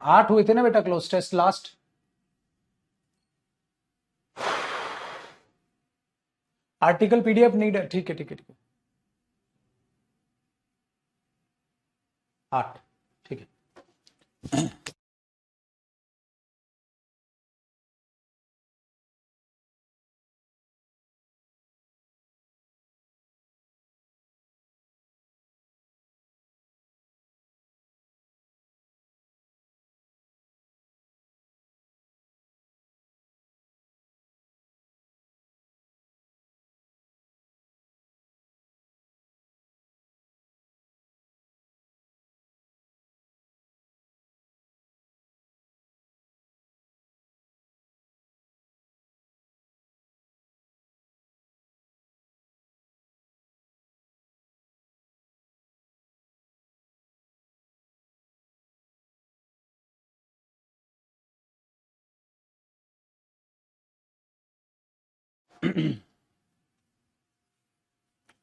8 हुए थे ना बेटा close test last. Article PDF need है, ठीक है ठीक है ठीक है। 8, ठीक है।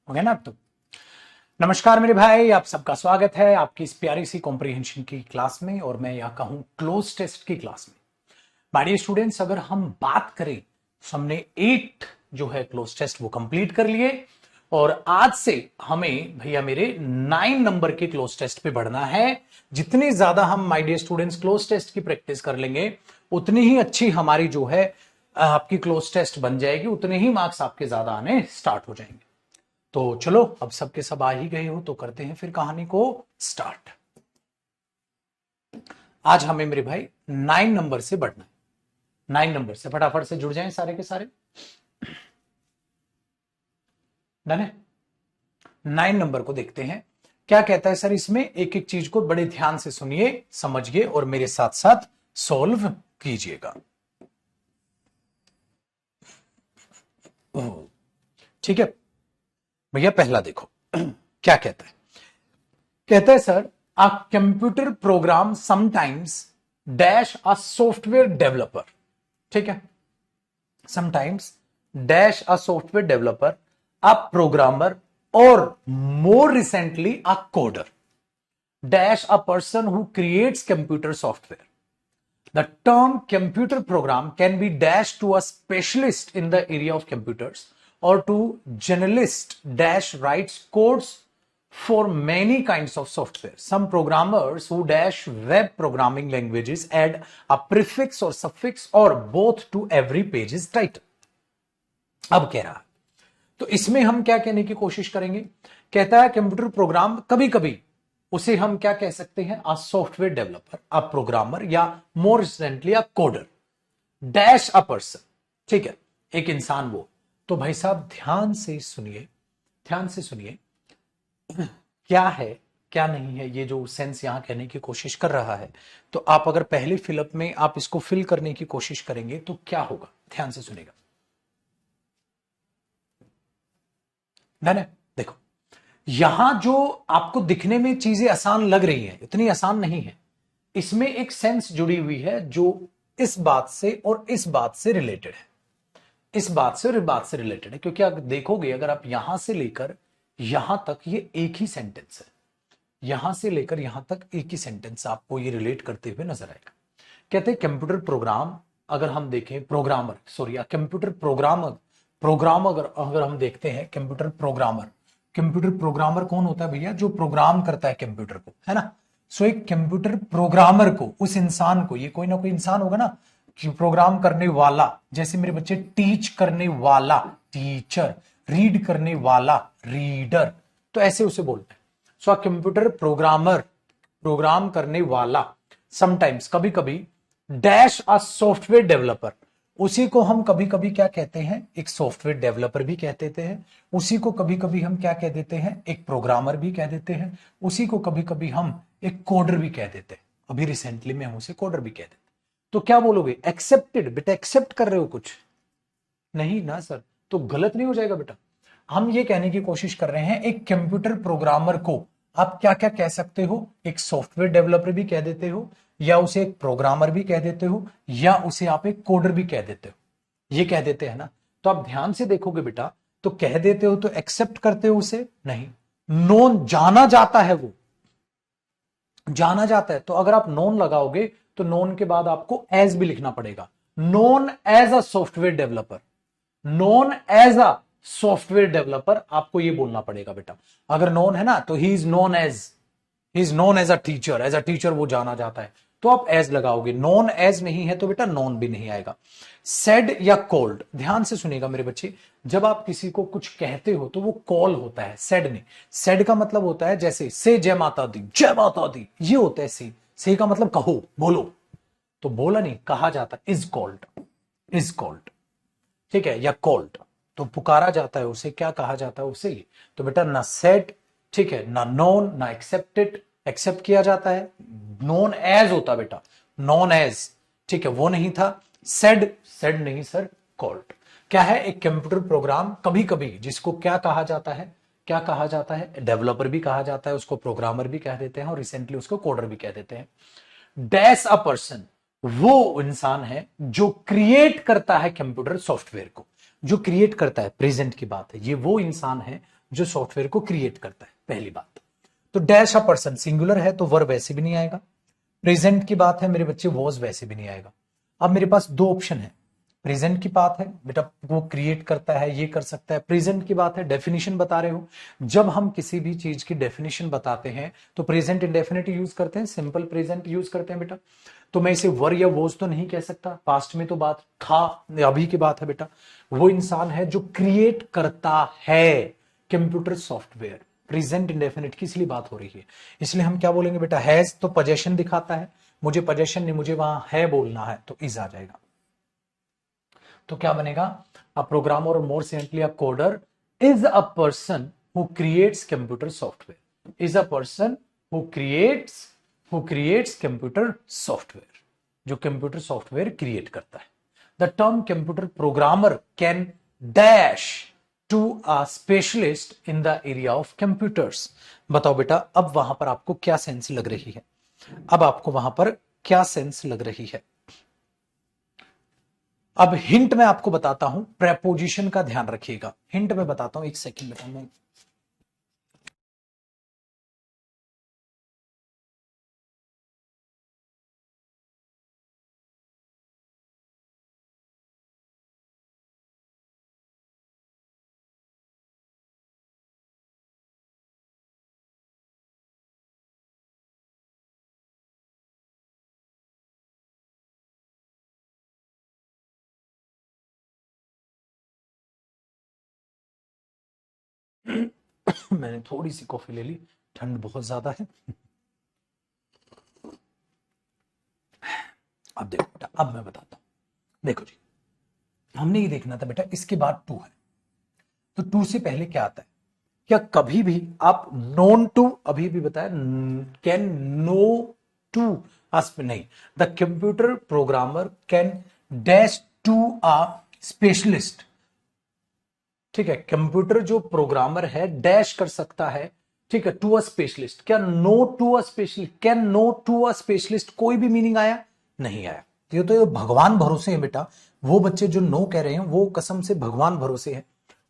हो गया ना अब तो। नमस्कार मेरे भाई, आप सबका स्वागत है आपकी इस प्यारी सी कॉम्प्रिहेंशन की क्लास में, और मैं यहाँ कहूँ क्लोज टेस्ट की क्लास में। माय डियर स्टूडेंट्स, अगर हम बात करें तो हमने 8 जो है क्लोज टेस्ट वो कंप्लीट कर लिए, और आज से हमें भैया मेरे 9 नंबर के क्लोज टेस्ट पे बढ़ना है। जितनी ज्यादा हम my dear students close test की प्रैक्टिस कर लेंगे, उतनी ही अच्छी हमारी जो है आपकी क्लोज टेस्ट बन जाएगी, उतने ही मार्क्स आपके ज्यादा आने स्टार्ट हो जाएंगे। तो चलो, अब सबके सब आ ही गए हो तो करते हैं फिर कहानी को स्टार्ट। आज हमें मेरे भाई 9 नंबर से बढ़ना है। 9 नंबर से फटाफट से जुड़ जाएं सारे के सारे। डन है। 9 नंबर को देखते हैं क्या कहता है सर इसमें। एक एक चीज को बड़े ध्यान से सुनिए, समझिए और मेरे साथ साथ सॉल्व कीजिएगा। ठीक है भैया, पहला देखो क्या कहता है। कहता है sir, a computer program sometimes dash a software developer. ठीक है, sometimes dash a software developer, a programmer, और more recently a coder, dash a person who creates computer software. The term computer program can be dashed to a specialist in the area of computers or to generalist dash writes codes for many kinds of software. Some programmers who dash web programming languages add a prefix or suffix or both to every page's title. अब कह रहा है, तो इसमें हम क्या कहने की कोशिश करेंगे। कहता है कंप्यूटर प्रोग्राम कभी कभी उसे हम क्या कह सकते हैं, a software developer, a programmer, या more recently a coder, dash a person. ठीक है, एक इंसान वो। तो भाई साहब ध्यान से सुनिए, ध्यान से सुनिए क्या है क्या नहीं है ये जो सेंस यहां कहने की कोशिश कर रहा है। तो आप अगर पहले फिलअप में आप इसको फिल करने की कोशिश करेंगे तो क्या होगा, ध्यान से सुनेगा। मैंने देखो, यहां जो आपको दिखने में चीजें आसान लग रही हैं, इतनी आसान नहीं है। इसमें एक सेंस जुड़ी हुई है जो इस बात से और इस बात से रिलेटेड है, इस बात से और इस बात से रिलेटेड है। क्योंकि आप देखोगे, अगर आप यहां से लेकर यहां तक ये एक ही सेंटेंस है, यहां से लेकर यहां तक एक ही सेंटेंस आपको ये रिलेट करते हुए नजर आएगा। कहते हैं कंप्यूटर प्रोग्राम, अगर हम देखें programmer, sorry computer programmer, program अगर अगर हम देखते हैं कंप्यूटर प्रोग्रामर, कंप्यूटर प्रोग्रामर कौन होता है भैया, जो प्रोग्राम करता है कंप्यूटर को, है ना। सो एक कंप्यूटर प्रोग्रामर को, उस इंसान को, ये कोई ना कोई इंसान होगा ना कि प्रोग्राम करने वाला, जैसे मेरे बच्चे टीच करने वाला टीचर, रीड करने वाला रीडर, तो ऐसे उसे बोलते हैं। सो कंप्यूटर प्रोग्रामर, प्रोग्राम करने वाला, समटाइम्स कभी कभी, डैश अ सॉफ्टवेयर डेवलपर, उसी को हम कभी कभी क्या कहते हैं, एक सॉफ्टवेयर डेवलपर भी कह देते हैं। उसी को कभी कभी हम क्या कह देते हैं, एक प्रोग्रामर भी कह देते हैं। उसी को कभी कभी हम एक कोडर भी कह देते हैं। अभी रिसेंटली में हम उसे कोडर भी कह देते हैं। तो क्या बोलोगे, एक्सेप्टेड बेटा, एक्सेप्ट कर रहे हो कुछ नहीं ना सर, तो गलत नहीं हो जाएगा बेटा। हम ये कहने की कोशिश कर रहे हैं, एक कंप्यूटर प्रोग्रामर को आप क्या क्या कह सकते हो, एक सॉफ्टवेयर डेवलपर भी कह देते हो, या उसे एक प्रोग्रामर भी कह देते हो, या उसे आप एक कोडर भी कह देते हो। ये कह देते हैं ना। तो आप ध्यान से देखोगे बेटा, तो कह देते हो तो एक्सेप्ट करते हो उसे नहीं, नोन जाना जाता है, वो जाना जाता है। तो अगर आप नोन लगाओगे तो नोन के बाद आपको एज भी लिखना पड़ेगा। Known as a software developer, known as a software developer, आपको ये बोलना पड़ेगा बेटा। अगर नोन है ना तो he is known as a teacher, as a teacher वो जाना जाता है, तो आप एज लगाओगे। नोन एज नहीं है तो बेटा नॉन भी नहीं आएगा। सेड या कॉल्ड, ध्यान से सुनिएगा मेरे बच्चे, जब आप किसी को कुछ कहते हो तो वो कॉल होता है, सेड नहीं। सेड का मतलब होता है जैसे से जय माता दी, जय माता दी, ये होता है से का मतलब कहो, बोलो, तो बोला नहीं, कहा जाता, इज कॉल्ड, इज कॉल्ड, ठीक है, या कॉल्ड, तो पुकारा जाता है उसे, क्या कहा जाता है उसे, ये। तो बेटा ना सेड, ठीक है, ना नोन, ना एक्सेप्टेड, एक्सेप्ट किया जाता है, नोन एज होता बेटा, नॉन एज, ठीक है, वो नहीं था। सेड, सेड नहीं सर, कॉल्ड। क्या है, एक कंप्यूटर प्रोग्राम कभी कभी जिसको क्या कहा जाता है, क्या कहा जाता है, डेवलपर भी कहा जाता है उसको, प्रोग्रामर भी कह देते हैं, और रिसेंटली उसको कोडर भी कह देते हैं। डैश अ पर्सन, वो इंसान है जो क्रिएट करता है कंप्यूटर सॉफ्टवेयर को, जो क्रिएट करता है, प्रेजेंट की बात है, ये वो इंसान है जो सॉफ्टवेयर को क्रिएट करता है, पहली बात। तो डैश अ पर्सन सिंगुलर है तो वर्ब वैसे भी नहीं आएगा। प्रेजेंट की बात है मेरे बच्चे, वॉज वैसे भी नहीं आएगा। अब मेरे पास दो ऑप्शन है, प्रेजेंट की बात है बेटा वो क्रिएट करता है, ये कर सकता है, प्रेजेंट की बात है डेफिनेशन बता रहे हो। जब हम किसी भी चीज की डेफिनेशन बताते हैं तो प्रेजेंट इंडेफिनिट यूज करते हैं, सिंपल प्रेजेंट यूज करते हैं बेटा। तो मैं इसे वर या वोज तो नहीं कह सकता, पास्ट में तो बात था, अभी की बात है बेटा। वो इंसान है जो क्रिएट करता है कंप्यूटर सॉफ्टवेयर, प्रेजेंट इंडेफिनिट की इसलिए बात हो रही है। इसलिए हम क्या बोलेंगे बेटा, हैज तो पोजेशन दिखाता है, मुझे पोजेशन नहीं, मुझे वहां है बोलना है, तो इज आ जाएगा। तो क्या बनेगा, अ प्रोग्रामर और more simply a coder is a person who creates computer software, is a person who creates computer software, जो कंप्यूटर सॉफ्टवेयर क्रिएट करता है। The term computer programmer can dash to a specialist in the area of computers. बताओ बेटा अब वहां पर आपको क्या सेंस लग रही है, अब आपको वहां पर क्या सेंस लग रही है। अब हिंट मैं आपको बताता हूं, प्रेपोजिशन का ध्यान रखिएगा, हिंट में बताता हूं, एक सेकंड बेटा मैं। मैंने थोड़ी सी कॉफी ले ली, ठंड बहुत ज्यादा है। अब देखो बेटा, अब मैं बताता हूं, देखो जी, हमने ये देखना था बेटा, इसके बाद टू है, तो टू से पहले क्या आता है, क्या कभी भी आप नोन टू, अभी भी बताया, कैन नो टू नहीं, the computer programmer can dash to a specialist, ठीक है, कंप्यूटर जो प्रोग्रामर है डैश कर सकता है, ठीक है, टू अ स्पेशलिस्ट। क्या know to a specialist, can know to a specialist कोई भी मीनिंग आया, नहीं आया। ये तो भगवान भरोसे है बेटा, वो बच्चे जो नो कह रहे हैं वो कसम से भगवान भरोसे है,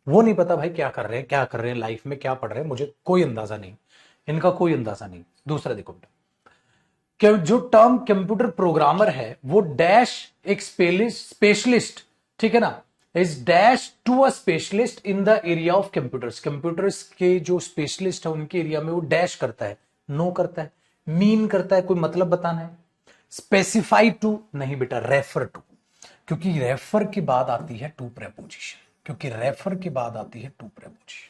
वो नहीं पता भाई क्या कर रहे हैं, क्या कर रहे हैं लाइफ में, क्या पढ़ रहे हैं, मुझे कोई अंदाजा नहीं, इनका कोई अंदाजा नहीं। दूसरा देखो बेटा, जो टर्म कंप्यूटर प्रोग्रामर है वो डैश एक स्पेशलिस्ट, ठीक है ना, is dash to a specialist in the area of computers, computers के जो स्पेशलिस्ट है उनके एरिया में वो डैश करता है, नो करता है, मीन करता है, कोई मतलब बताना है, स्पेसिफाई टू नहीं बेटा, रेफर टू, क्योंकि रेफर के बाद आती है टू प्रेपोजिशन, क्योंकि रेफर के बाद आती है टू प्रेपोजिशन।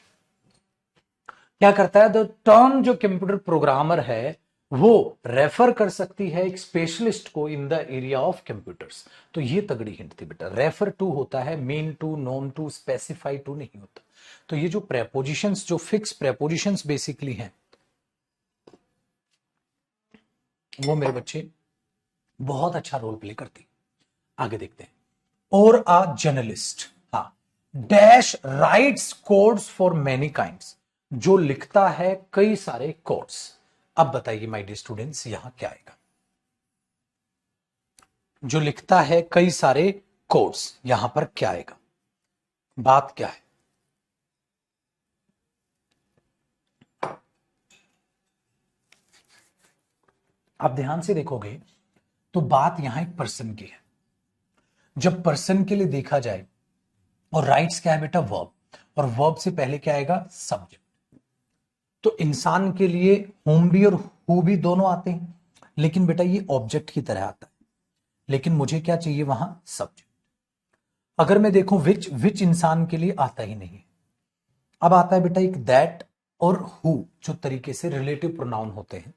क्या करता है, द टर्म जो कंप्यूटर प्रोग्रामर है वो रेफर कर सकती है एक स्पेशलिस्ट को इन द एरिया ऑफ कंप्यूटर्स। तो ये तगड़ी हिंट थी बेटा, रेफर टू होता है, men to, known to, specify to नहीं होता। तो ये जो प्रेपोजिशंस, जो फिक्स प्रेपोजिशंस बेसिकली हैं, वो मेरे बच्चे बहुत अच्छा रोल प्ले करती। आगे देखते हैं, और अ जर्नलिस्ट, हाँ, dash rights codes for many kinds, जो लिखता है कई सारे कोड्स। अब बताइए माय डियर स्टूडेंट्स यहां क्या आएगा, जो लिखता है कई सारे कोड्स, यहां पर क्या आएगा, बात क्या है। आप ध्यान से देखोगे तो बात यहां एक पर्सन की है। जब पर्सन के लिए देखा जाए, और राइट्स क्या है बेटा? वर्ब, और वर्ब से पहले क्या आएगा? सब्जेक्ट। तो इंसान के लिए होम भी और हु भी दोनों आते हैं, लेकिन बेटा ये ऑब्जेक्ट की तरह आता है। लेकिन मुझे क्या चाहिए वहां? सब्जेक्ट। अगर मैं देखूं विच इंसान के लिए आता ही नहीं। अब आता है बेटा एक दैट और हु, जो तरीके से रिलेटिव प्रोनाउन होते हैं।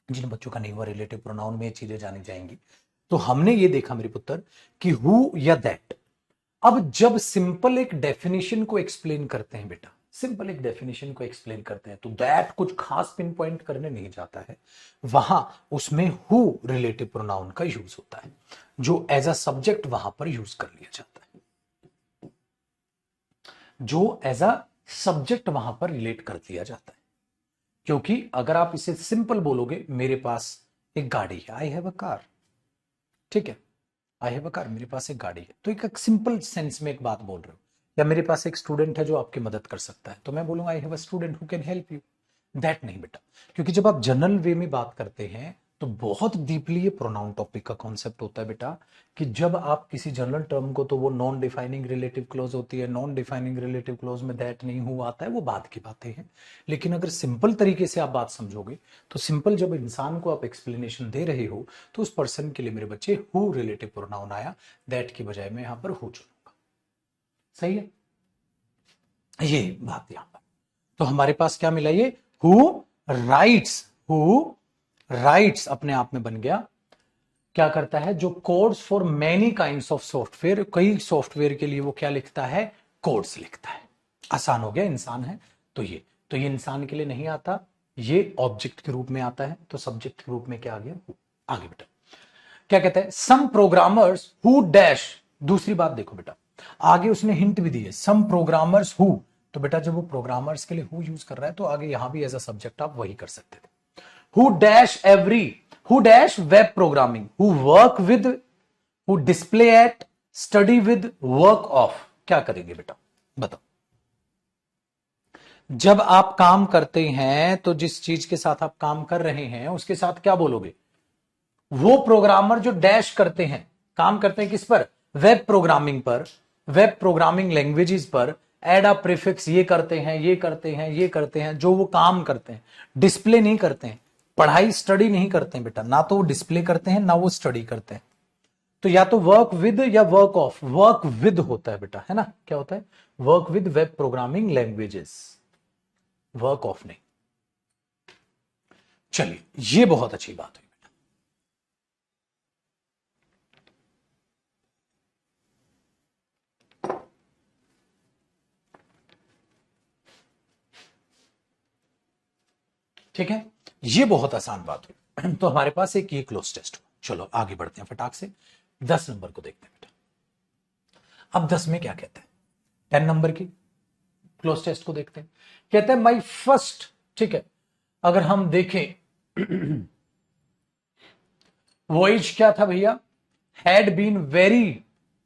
जिन बच्चों का नहीं हुआ रिलेटिव प्रोनाउन में ये चीजें जानी जाएंगी। तो हमने ये देखा मेरे पुत्र कि हु या दैट। अब जब सिंपल एक डेफिनेशन को एक्सप्लेन करते हैं बेटा, सिंपल एक डेफिनेशन को एक्सप्लेन करते हैं, तो दैट कुछ खास पिन पॉइंट करने नहीं जाता है, वहां उसमें हु रिलेटिव प्रोनाउन का यूज होता है, जो एज अ सब्जेक्ट वहां पर यूज कर लिया जाता है, जो एज अ सब्जेक्ट वहां पर रिलेट कर दिया जाता है। क्योंकि अगर आप इसे सिंपल बोलोगे, मेरे पास एक गाड़ी है, आई हैव अ कार, ठीक है, आई हैव अ कार, मेरे पास एक गाड़ी है, तो एक सिंपल सेंस में एक बात बोल रहे हो। या मेरे पास एक स्टूडेंट है जो आपकी मदद कर सकता है, तो मैं बोलूंगा I have a student who can help you. That नहीं बेटा, क्योंकि जब आप जनरल वे में बात करते हैं तो बहुत डीपली ये प्रोनाउन टॉपिक का कॉन्सेप्ट होता है बेटा, कि जब आप किसी जनरल टर्म को, तो वो नॉन डिफाइनिंग रिलेटिव क्लोज होती है, नॉन डिफाइनिंग रिलेटिव क्लोज में दैट नहीं हुआ आता है, वो बात की बातें हैं। लेकिन अगर सिंपल तरीके से आप बात समझोगे, तो सिंपल जब इंसान को आप एक्सप्लेनेशन दे रहे हो, तो उस पर्सन के लिए मेरे बच्चे हु रिलेटिव प्रोनाउन आया, दैट की बजाय मैं यहां पर हु चुनूंगा। सही है, ये बात यहां पर। तो हमारे पास क्या मिला? ये हु राइट्स, हु राइट्स अपने आप में बन गया। क्या करता है? जो codes for many kinds of software, कई सॉफ्टवेयर के लिए वो क्या लिखता है? कोड्स लिखता है। आसान हो गया, इंसान है तो ये इंसान के लिए नहीं आता, ये ऑब्जेक्ट के रूप में आता है, तो सब्जेक्ट के रूप में क्या आ गया? आगे बेटा क्या कहता है? सम प्रोग्रामर्स हु डैश। दूसरी बात देखो बेटा, आगे उसने हिंट भी दी है, सम प्रोग्रामर्स हु। तो बेटा जब वो प्रोग्रामर्स के लिए हु यूज कर रहा है, तो आगे यहां भी एज अ सब्जेक्ट आप वही कर सकते थे। Who dash every, who dash web programming, who work with, who display at, study with, work of. क्या करेंगे बेटा? बताओ। जब आप काम करते हैं, तो जिस चीज के साथ आप काम कर रहे हैं उसके साथ क्या बोलोगे? वो प्रोग्रामर जो डैश करते हैं, काम करते हैं किस पर? वेब प्रोग्रामिंग पर, वेब प्रोग्रामिंग लैंग्वेजेस पर। एड अ प्रीफिक्स, ये करते हैं, ये करते हैं, ये करते हैं, जो वो काम करते हैं, डिस्प्ले नहीं करते हैं। पढ़ाई स्टडी नहीं करते हैं बेटा, ना तो वो डिस्प्ले करते हैं ना वो स्टडी करते हैं। तो या तो वर्क विद या वर्क ऑफ। वर्क विद होता है बेटा, है ना? क्या होता है? Work with web programming languages, work of नहीं। चलिए, ये बहुत अच्छी बात हुई। ठीक है, ये बहुत आसान बात हुई। तो हमारे पास एक ये क्लोज टेस्ट हुआ। चलो आगे बढ़ते हैं फटाक से, 10 नंबर को देखते हैं बेटा। अब 10 में क्या कहते हैं? 10 नंबर की क्लोज टेस्ट को देखते हैं। कहते हैं माई फर्स्ट, ठीक है, अगर हम देखें वॉइज क्या था भैया? Had been very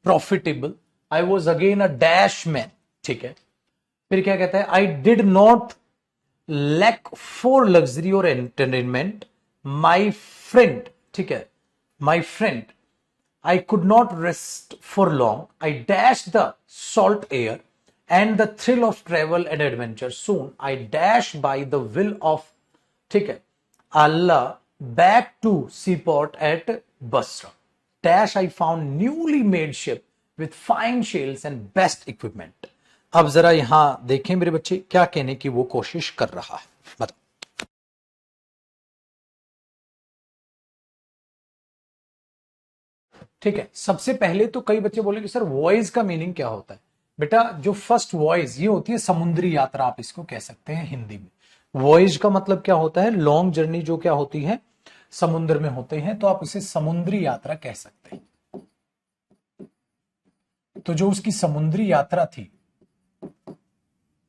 profitable, I was again a dash man, ठीक है। फिर क्या कहता है? I did not lack for luxury और एंटरटेनमेंट, माई फ्रेंड, ठीक है, my friend, I could not rest for long. I dashed the salt air and the thrill of travel and adventure. Soon I dashed by the will of, ठीक है, Allah back to seaport at Basra. Dash I found newly made ship with fine sails and best equipment. अब जरा यहां देखें मेरे बच्चे, क्या कहने की वो कोशिश कर रहा है, बताओ। ठीक है, सबसे पहले तो कई बच्चे बोलेंगे सर वॉइस का मीनिंग क्या होता है? बेटा जो फर्स्ट वॉइस ये होती है समुद्री यात्रा, आप इसको कह सकते हैं हिंदी में। वॉइस का मतलब क्या होता है? लॉन्ग जर्नी जो क्या होती है? समुद्र में होते हैं, तो आप इसे समुद्री यात्रा कह सकते हैं। तो जो उसकी समुद्री यात्रा थी,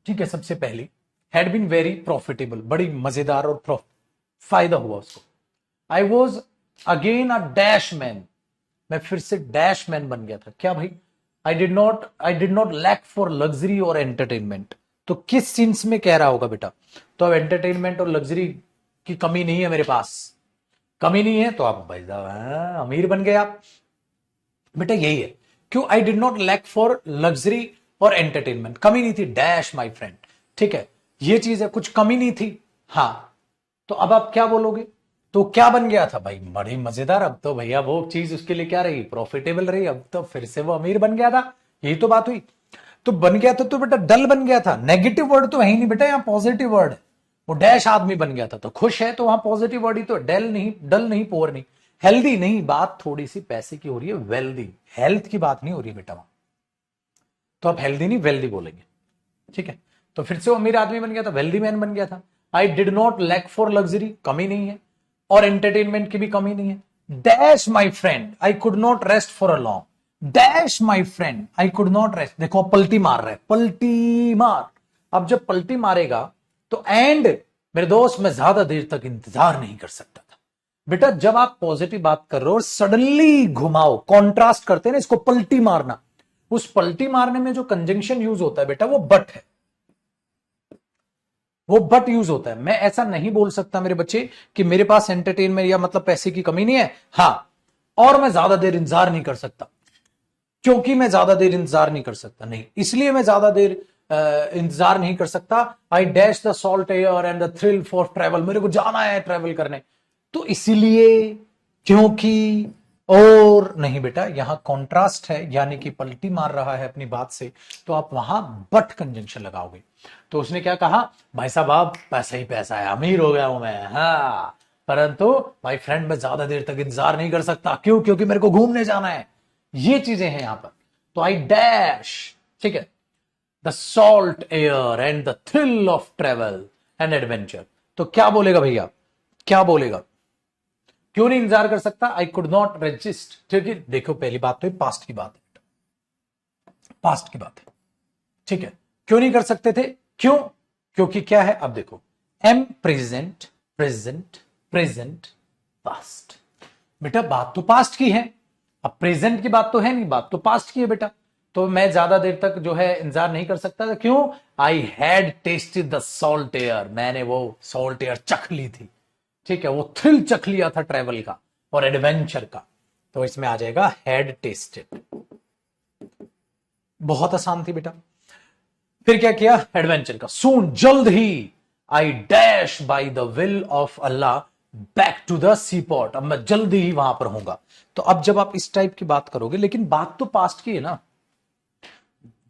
ठीक है, सबसे पहले हैड बीन वेरी प्रॉफिटेबल, बड़ी मजेदार और फायदा हुआ उसको। आई was again a dash man, मैं फिर से डैश मैन बन गया था। क्या भाई? I did not lack for luxury और एंटरटेनमेंट। तो किस सेंस में कह रहा होगा बेटा? तो अब एंटरटेनमेंट और लग्जरी की कमी नहीं है मेरे पास, कमी नहीं है तो आप भाई साहब अमीर बन गए आप। बेटा यही है क्यों, I did not lack for luxury और एंटरटेनमेंट, कमी नहीं थी डैश माय फ्रेंड। ठीक है, ये चीज है, कुछ कमी नहीं थी। हाँ, तो अब आप क्या बोलोगे, तो क्या बन गया था भाई, बड़ी मजेदार। अब तो भैया वो चीज उसके लिए क्या रही, प्रॉफिटेबल रही, अब तो फिर से वो अमीर बन गया था, यही तो बात हुई। तो बन गया था तो बेटा डल बन गया था, नेगेटिव वर्ड तो है ही नहीं बेटा, यहाँ पॉजिटिव वर्ड है। वो डैश आदमी बन गया था तो खुश है, तो वहां पॉजिटिव वर्ड ही तो, डेल नहीं, डल नहीं, पोअर नहीं, हेल्दी नहीं। बात थोड़ी सी पैसे की हो रही है, वेल्दी, हेल्थ की बात नहीं हो रही है बेटा वहां। तो आप हेल्दी नहीं वेल्दी बोलेंगे। ठीक है, तो फिर से वो अमीर आदमी बन गया था, वेल्दी मैन बन गया था। I did not lack for luxury, कमी नहीं है, और एंटरटेनमेंट की भी कमी नहीं है। Dash my friend I could not rest for a long, dash my friend I could not rest. देखो पलटी मार रहा है, पलटी मार। अब जब पलटी मारेगा तो एंड मेरे दोस्त मैं ज्यादा देर तक इंतजार नहीं कर सकता था। बेटा जब आप पॉजिटिव बात कर रहे हो सडनली घुमाओ, कॉन्ट्रास्ट करते हैं ना, इसको पलटी मारना। उस पलटी मारने में जो कंजंक्शन यूज होता है बेटा वो बट है, वो बट यूज होता है। मैं ऐसा नहीं बोल सकता मेरे बच्चे कि मेरे पास एंटरटेनमेंट या मतलब पैसे की कमी नहीं है, हाँ, और मैं ज्यादा देर इंतजार नहीं कर सकता, क्योंकि मैं ज्यादा देर इंतजार नहीं कर सकता, नहीं, इसलिए मैं ज्यादा देर इंतजार नहीं कर सकता। I dash the salt air and the thrill for travel, मेरे को जाना है ट्रेवल करने, तो इसीलिए, क्योंकि, और नहीं बेटा, यहां कॉन्ट्रास्ट है, यानी कि पलटी मार रहा है अपनी बात से, तो आप वहां बट कंजंक्शन लगाओगे। तो उसने क्या कहा, भाई साहब आप पैसा ही पैसा है, अमीर हो गया हूं मैं, हाँ, परंतु भाई फ्रेंड मैं ज्यादा देर तक इंतजार नहीं कर सकता, क्यों, क्योंकि मेरे को घूमने जाना है। ये चीजें हैं यहां पर। तो आई डैश, ठीक है, the salt air and the thrill of travel and adventure. तो क्या बोलेगा भैया, क्या बोलेगा, क्यों नहीं इंतजार कर सकता, आई कुड नॉट रेजिस्ट। ठीक है, देखो पहली बात तो पास्ट की बात है, पास्ट की बात है। ठीक है, क्यों नहीं कर सकते थे, क्यों, क्योंकि क्या है, अब देखो, am present, present, present, past. बेटा बात तो पास्ट की है, अब प्रेजेंट की बात तो है नहीं, बात तो पास्ट की है बेटा। तो मैं ज्यादा देर तक जो है इंतजार नहीं कर सकता था, क्यों, I had tested the salt air, मैंने वो सॉल्ट एयर चख ली थी। ठीक है, वो थ्रिल चख लिया था ट्रेवल का और एडवेंचर का। तो इसमें आ जाएगा हैड टेस्टेड। बहुत आसान थी बेटा। फिर क्या किया, एडवेंचर का, सून जल्द ही, I dash by the will of Allah back to the sea port, अब मैं जल्दी ही वहां पर होऊंगा। तो अब जब आप इस टाइप की बात करोगे, लेकिन बात तो पास्ट की है ना,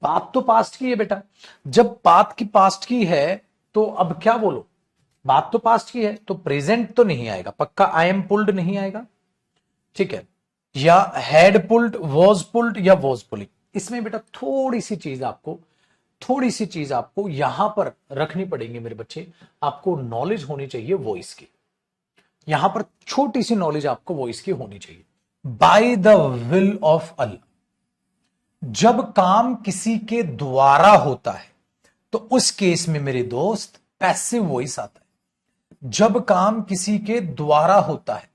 बात तो पास्ट की है बेटा। जब बात की पास्ट की है तो अब क्या बोलो, बात तो पास्ट की है तो प्रेजेंट तो नहीं आएगा पक्का, आई एम पुल्ड नहीं आएगा। ठीक है, या हैड पुल्ड, वॉज पुल्ड, या वॉज पुलिंग। इसमें बेटा थोड़ी सी चीज आपको, थोड़ी सी चीज आपको यहां पर रखनी पड़ेगी मेरे बच्चे, आपको नॉलेज होनी चाहिए वॉइस की। यहां पर छोटी सी नॉलेज आपको वॉइस की होनी चाहिए। बाय द विल ऑफ अल्लाह, जब काम किसी के द्वारा होता है तो उस केस में मेरे दोस्त पैसिव वॉइस आता है। जब काम किसी के द्वारा होता है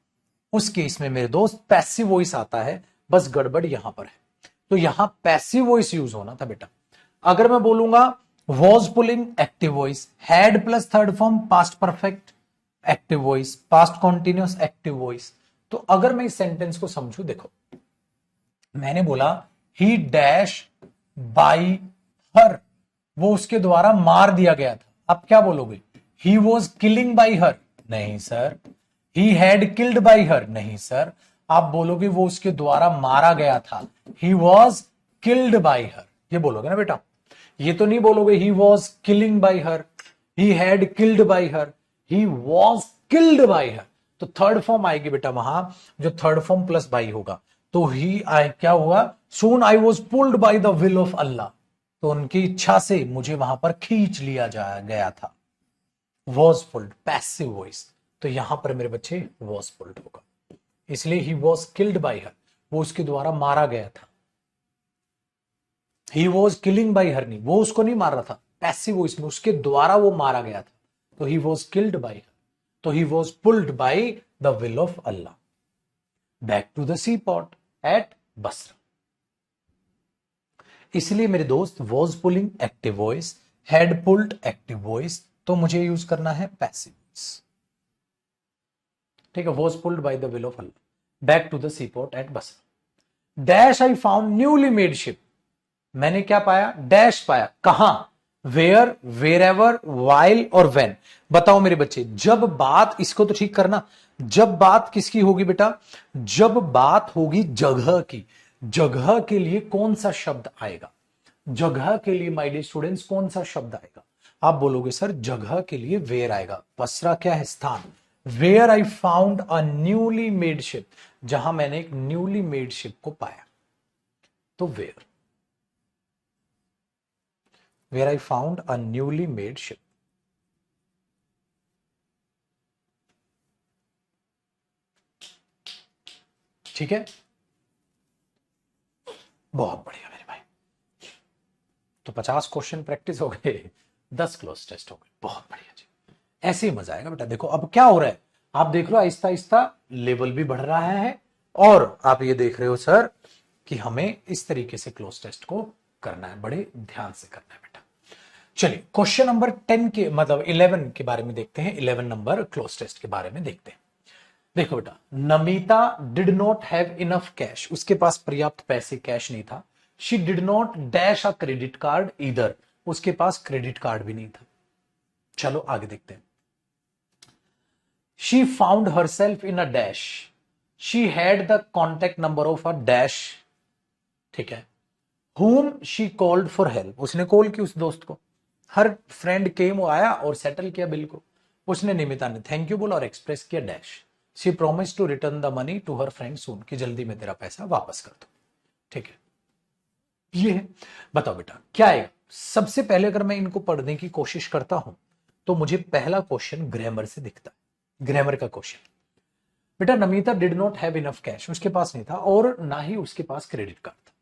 उस केस में मेरे दोस्त पैसिव वॉइस आता है, बस गड़बड़ यहां पर है। तो यहां पैसिव वॉइस यूज होना था बेटा। अगर मैं बोलूंगा was pulling, active voice, had plus third form past perfect, active voice, past continuous, active voice. तो अगर मैं इस सेंटेंस को समझू, देखो मैंने बोला ही डैश बाई हर, वो उसके द्वारा मार दिया गया था। आप क्या बोलोगे, he was killing by her, नहीं sir. He had killed by her, नहीं सर। आप बोलोगे वो उसके द्वारा मारा गया था, ही वॉज किल्ड बाई हर, ये बोलोगे ना बेटा। ये तो नहीं बोलोगे he was killing by her, he had killed by her, he was killed by her. तो थर्ड फॉर्म आएगी बेटा वहां, जो थर्ड फॉर्म प्लस बाई होगा। तो ही आई क्या हुआ, soon I was pulled by the will of Allah, तो उनकी इच्छा से मुझे वहां पर खींच लिया जा गया था। वॉज पुल्ड पैसिव वॉइस, तो यहां पर मेरे बच्चे वॉज पुल्ड होगा, इसलिए ही वॉज किल्ड बाई हर, वो उसके द्वारा मारा गया था। ही वॉज किलिंग बाई हर नहीं, वो उसको नहीं मार रहा था, पैसिव वॉइस में उसके द्वारा वो मारा गया था। तो he was killed by her, तो he was pulled by the will of Allah back to the sea port at Basra. इसलिए मेरे दोस्त was pulling active voice, had pulled active voice, तो मुझे यूज करना है पैसिव वॉइस। ठीक है, was pulled by the will of Allah back to the sea port at Basra. Dash I found newly made ship, मैंने क्या पाया, डैश पाया, कहां, वेयर, वेर एवर, वाइल और वेन। बताओ मेरे बच्चे, जब बात, इसको तो ठीक करना, जब बात किसकी होगी बेटा, जब बात होगी जगह की, जगह के लिए कौन सा शब्द आएगा, जगह के लिए माय डियर स्टूडेंट्स कौन सा शब्द आएगा, आप बोलोगे सर जगह के लिए वेयर आएगा, बसरा क्या है, स्थान, where I found a newly made ship, जहां मैंने एक न्यूली मेड शिप को पाया, तो where, where I found a newly made ship। ठीक है, बहुत बढ़िया मेरे भाई, तो 50 क्वेश्चन प्रैक्टिस हो गए, 10 क्लोज टेस्ट हो गए, बहुत बढ़िया जी, ऐसे ही मजा आएगा बेटा। देखो अब क्या हो रहा है, आप देख लो आहिस्ता आहिस्ता लेवल भी बढ़ रहा है, और आप ये देख रहे हो सर कि हमें इस तरीके से क्लोज टेस्ट को करना है, बड़े ध्यान से करना है बेटा। चलिए क्वेश्चन नंबर 10 के मतलब 11 के बारे में देखते हैं, 11 नंबर क्लोज टेस्ट के बारे में देखते हैं। देखो बेटा, Namita did not have enough cash, उसके पास पर्याप्त पैसे कैश नहीं था। She did not dash a credit card either, उसके पास क्रेडिट कार्ड भी नहीं था। चलो आगे देखते हैं। She found herself in a dash, she had the contact number of a dash, ठीक है, whom she called for help, उसने कॉल की उस दोस्त को, हर फ्रेंड केम, वो आया और सेटल किया बिल को, उसने निमिता ने थैंक यू बोला और एक्सप्रेस किया dash, she promise to return the money to her friend soon, कि जल्दी में तेरा पैसा वापस कर दो, ठीक है, ये है। बताओ बेटा क्या है, सबसे पहले अगर मैं इनको पढ़ने की कोशिश करता हूं तो मुझे पहला क्वेश्चन ग्रामर से दिखता है, ग्रामर का क्वेश्चन। बेटा Namita did not have enough cash, उसके पास नहीं था, और ना ही उसके पास क्रेडिट कार्ड था।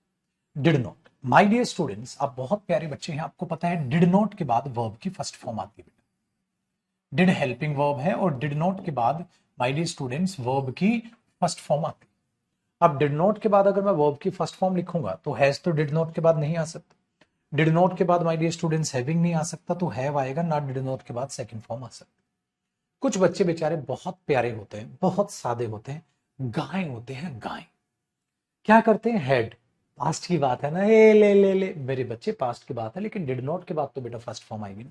Did not, my dear students, आप बहुत प्यारे बच्चे हैं, आपको पता है डिड नॉट के बाद वर्ब की फर्स्ट फॉर्म आती है बेटा, डिड हेल्पिंग वर्ब है, और डिड नॉट के बाद माय डियर स्टूडेंट्स वर्ब की फर्स्ट फॉर्म आती है। अब डिड नॉट के बाद अगर मैं वर्ब की फर्स्ट फॉर्म लिखूंगा तो हैज तो डिड नॉट के बाद नहीं आ सकता, डिड नॉट के बाद माय डियर स्टूडेंट्स हैविंग नहीं आ सकता, तो हैव आएगा, ना डिड नॉट के बाद सेकंड फॉर्म आ सकता। कुछ बच्चे बेचारे बहुत प्यारे होते हैं, बहुत सादे होते हैं, गाय होते हैं, गाय क्या करते हैं, हेड, पास्ट की बात है ना, ए ले ले ले मेरे बच्चे, पास्ट की बात है, लेकिन डिड नॉट के बाद तो बेटा फर्स्ट फॉर्म आएगी ना।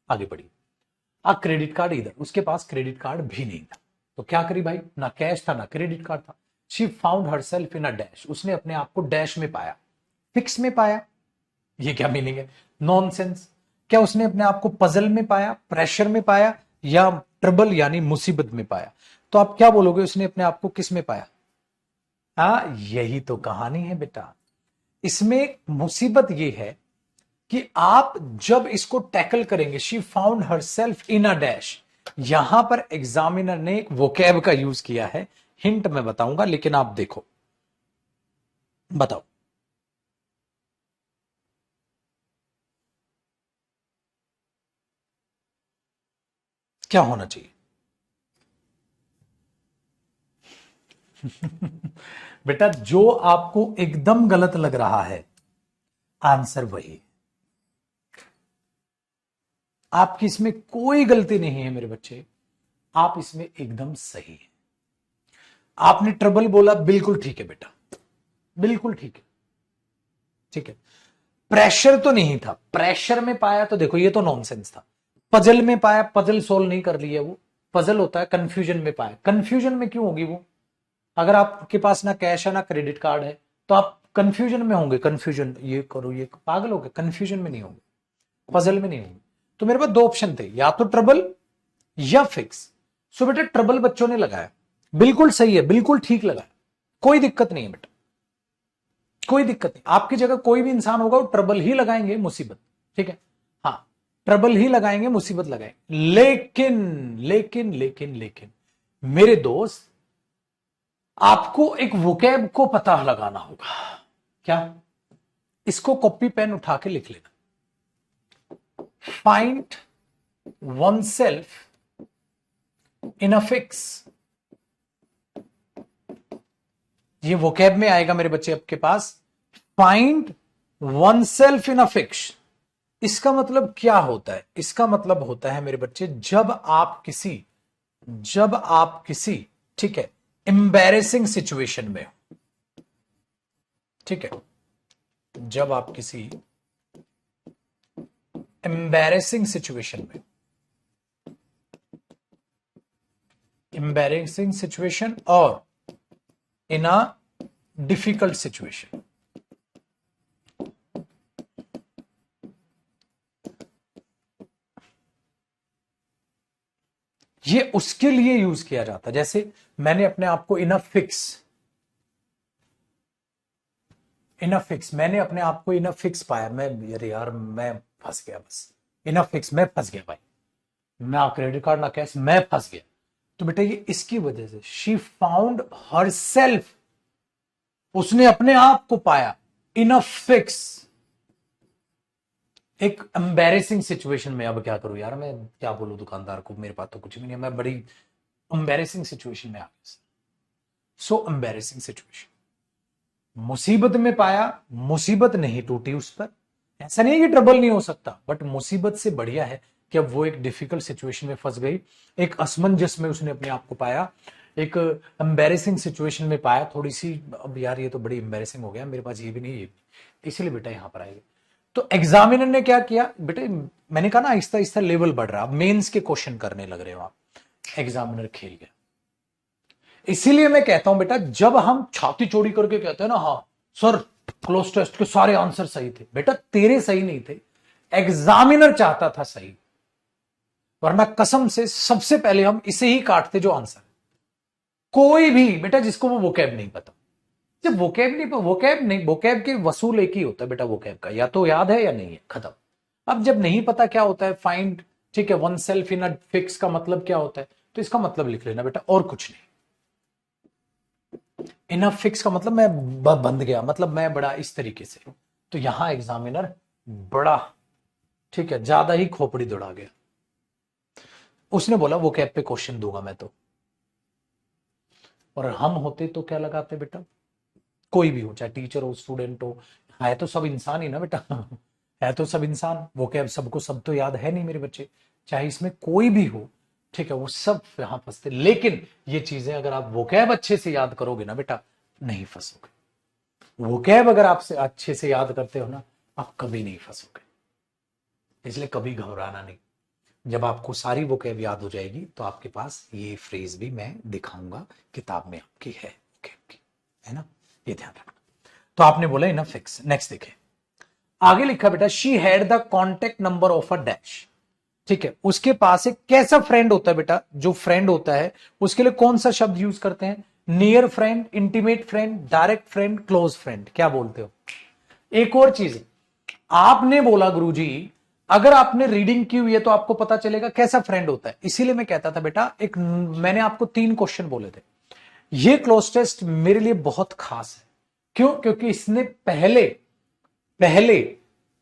आगे बढ़िए, आ क्रेडिट कार्ड इधर, उसके पास क्रेडिट कार्ड भी नहीं था, तो क्या करी भाई, ना कैश था ना क्रेडिट कार्ड था। She found herself in a dash, उसने अपने आप को डैश में पाया, फिक्स में पाया, ये क्या मीनिंग है, नॉनसेंस। क्या उसने अपने आप को पजल में पाया, प्रेशर में पाया, या ट्रबल यानी मुसीबत में पाया, तो आप क्या बोलोगे, उसने अपने आप को किस में पाया, यही तो कहानी है बेटा। इसमें मुसीबत यह है कि आप जब इसको टैकल करेंगे, she found herself in a dash, यहां पर एग्जामिनर ने एक वोकैब का यूज किया है, हिंट मैं बताऊंगा, लेकिन आप देखो, बताओ क्या होना चाहिए। बेटा जो आपको एकदम गलत लग रहा है, आंसर वही, आपकी इसमें कोई गलती नहीं है मेरे बच्चे, आप इसमें एकदम सही है। आपने ट्रबल बोला, बिल्कुल ठीक है बेटा, बिल्कुल ठीक है, ठीक है। प्रेशर तो नहीं था, प्रेशर में पाया तो देखो ये तो नॉनसेंस था। पजल में पाया, पजल सोल्व नहीं कर लिया, वो पजल होता है कंफ्यूजन में पाया, कंफ्यूजन में क्यों होगी वो, अगर आपके पास ना कैश है ना क्रेडिट कार्ड है तो आप कंफ्यूजन में होंगे, कंफ्यूजन ये करो ये, पागल हो गए, कंफ्यूजन में नहीं होंगे, पजल में नहीं होंगे। तो मेरे पास दो ऑप्शन थे, या तो ट्रबल या फिक्स। सो बेटा ट्रबल बच्चों ने लगाया, बिल्कुल सही है, बिल्कुल ठीक लगाया, कोई दिक्कत नहीं है बेटा, कोई दिक्कत नहीं। आपकी जगह कोई भी इंसान होगा वो ट्रबल ही लगाएंगे, मुसीबत, ठीक है, हाँ ट्रबल ही लगाएंगे, मुसीबत लगाएंगे। लेकिन लेकिन लेकिन लेकिन मेरे दोस्त, आपको एक वोकैब को पता लगाना होगा। क्या, इसको कॉपी पेन उठा के लिख लेना, find oneself in a fix, ये वोकैब में आएगा मेरे बच्चे आपके पास, find oneself in a fix. इसका मतलब क्या होता है, इसका मतलब होता है मेरे बच्चे, जब आप किसी ठीक है, एम्बैरेसिंग सिचुएशन में, ठीक है, जब आप किसी एम्बैरेसिंग सिचुएशन में, एम्बैरेसिंग सिचुएशन और इन अ डिफिकल्ट सिचुएशन, ये उसके लिए यूज किया जाता है। जैसे मैंने अपने आप को इन अ फिक्स, मैंने अपने आप को इन अ फिक्स पाया, मैं अरे यार मैं फंस गया, बस इन अ फिक्स, मैं फंस गया भाई, ना क्रेडिट कार्ड ना कैश, मैं फंस गया। तो बेटा ये इसकी वजह से, शी फाउंड हर सेल्फ, उसने अपने आप को पाया इन अ फिक्स, एक एम्बैरेसिंग सिचुएशन में। अब क्या करूं यार, मैं क्या बोलूं दुकानदार को, मेरे पास तो कुछ भी नहीं है, मैं बड़ी एम्बैरेसिंग सिचुएशन में आ गया। सो एम्बैरेसिंग सिचुएशन, मुसीबत में पाया, मुसीबत नहीं टूटी उस पर, ऐसा नहीं है कि ट्रबल नहीं हो सकता, बट मुसीबत से बढ़िया है कि अब वो एक डिफिकल्ट सिचुएशन में फंस गई, एक असमंजस में उसने अपने आप को पाया, एक एम्बैरेसिंग सिचुएशन में पाया, थोड़ी सी अब यार ये तो बड़ी एम्बैरेसिंग हो गया, मेरे पास ये भी नहीं, ये भी, इसलिए बेटा यहां पर आएगी। तो एग्जामिनर ने क्या किया बेटे, मैंने कहा ना आहिस्ता आहिस्ता लेवल बढ़ रहा, मेंस के क्वेश्चन करने लग रहे हो आप, एग्जामिनर खेल गया। इसीलिए मैं कहता हूं बेटा, जब हम छाती चौड़ी करके कहते हैं ना, हाँ सर क्लोज टेस्ट के सारे आंसर सही थे, बेटा तेरे सही नहीं थे, एग्जामिनर चाहता था सही, वरना कसम से सबसे पहले हम इसे ही काटते जो आंसर। कोई भी बेटा जिसको वो वोकैब नहीं पता, जब वोकैब नहीं, वोकैब के वसूल एक ही होता है बेटा, वोकैब का या तो याद है या नहीं है, खत्म। अब जब नहीं पता क्या होता है, फाइंड, ठीक है, one self in a fix का मतलब क्या होता है, तो इसका मतलब लिख लेना बेटा, और कुछ नहीं। इन फिक्स का मतलब मैं बंध गया, मतलब मैं बड़ा इस तरीके से, तो यहां एग्जामिनर बड़ा, ठीक है, ज्यादा ही खोपड़ी दौड़ा गया, उसने बोला वो कैब पे क्वेश्चन दूंगा मैं तो। और हम होते तो क्या लगाते बेटा, कोई भी हो, चाहे टीचर हो स्टूडेंट हो, है तो सब इंसान ही ना बेटा है तो सब इंसान, वो कैब सबको सब तो याद है नहीं मेरे बच्चे, चाहे इसमें कोई भी हो, ठीक है, वो सब यहां फंसते। लेकिन ये चीजें अगर आप वोकैब अच्छे से याद करोगे ना बेटा, नहीं फंसोगे। वोकैब अगर आपसे अच्छे से याद करते हो ना, आप कभी नहीं फंसोगे, इसलिए कभी घबराना नहीं। जब आपको सारी वोकैब याद हो जाएगी तो आपके पास ये फ्रेज भी मैं दिखाऊंगा, किताब में आपकी है वोकैब की, है ना, ये ध्यान रखना। तो आपने बोला इनफ फिक्स। नेक्स्ट देखें, आगे लिखा बेटा, she had the contact number of a dash, ठीक है, उसके पास एक कैसा फ्रेंड होता है बेटा, जो फ्रेंड होता है उसके लिए कौन सा शब्द यूज करते हैं, near friend, intimate friend, direct friend, close friend, क्या बोलते हो। एक और चीज, आपने बोला गुरुजी अगर आपने रीडिंग की हुई है तो आपको पता चलेगा कैसा फ्रेंड होता है, इसीलिए मैं कहता था बेटा, एक मैंने आपको 3 क्वेश्चन बोले थे, ये क्लोज टेस्ट मेरे लिए बहुत खास है। क्यों, क्योंकि इसने पहले पहले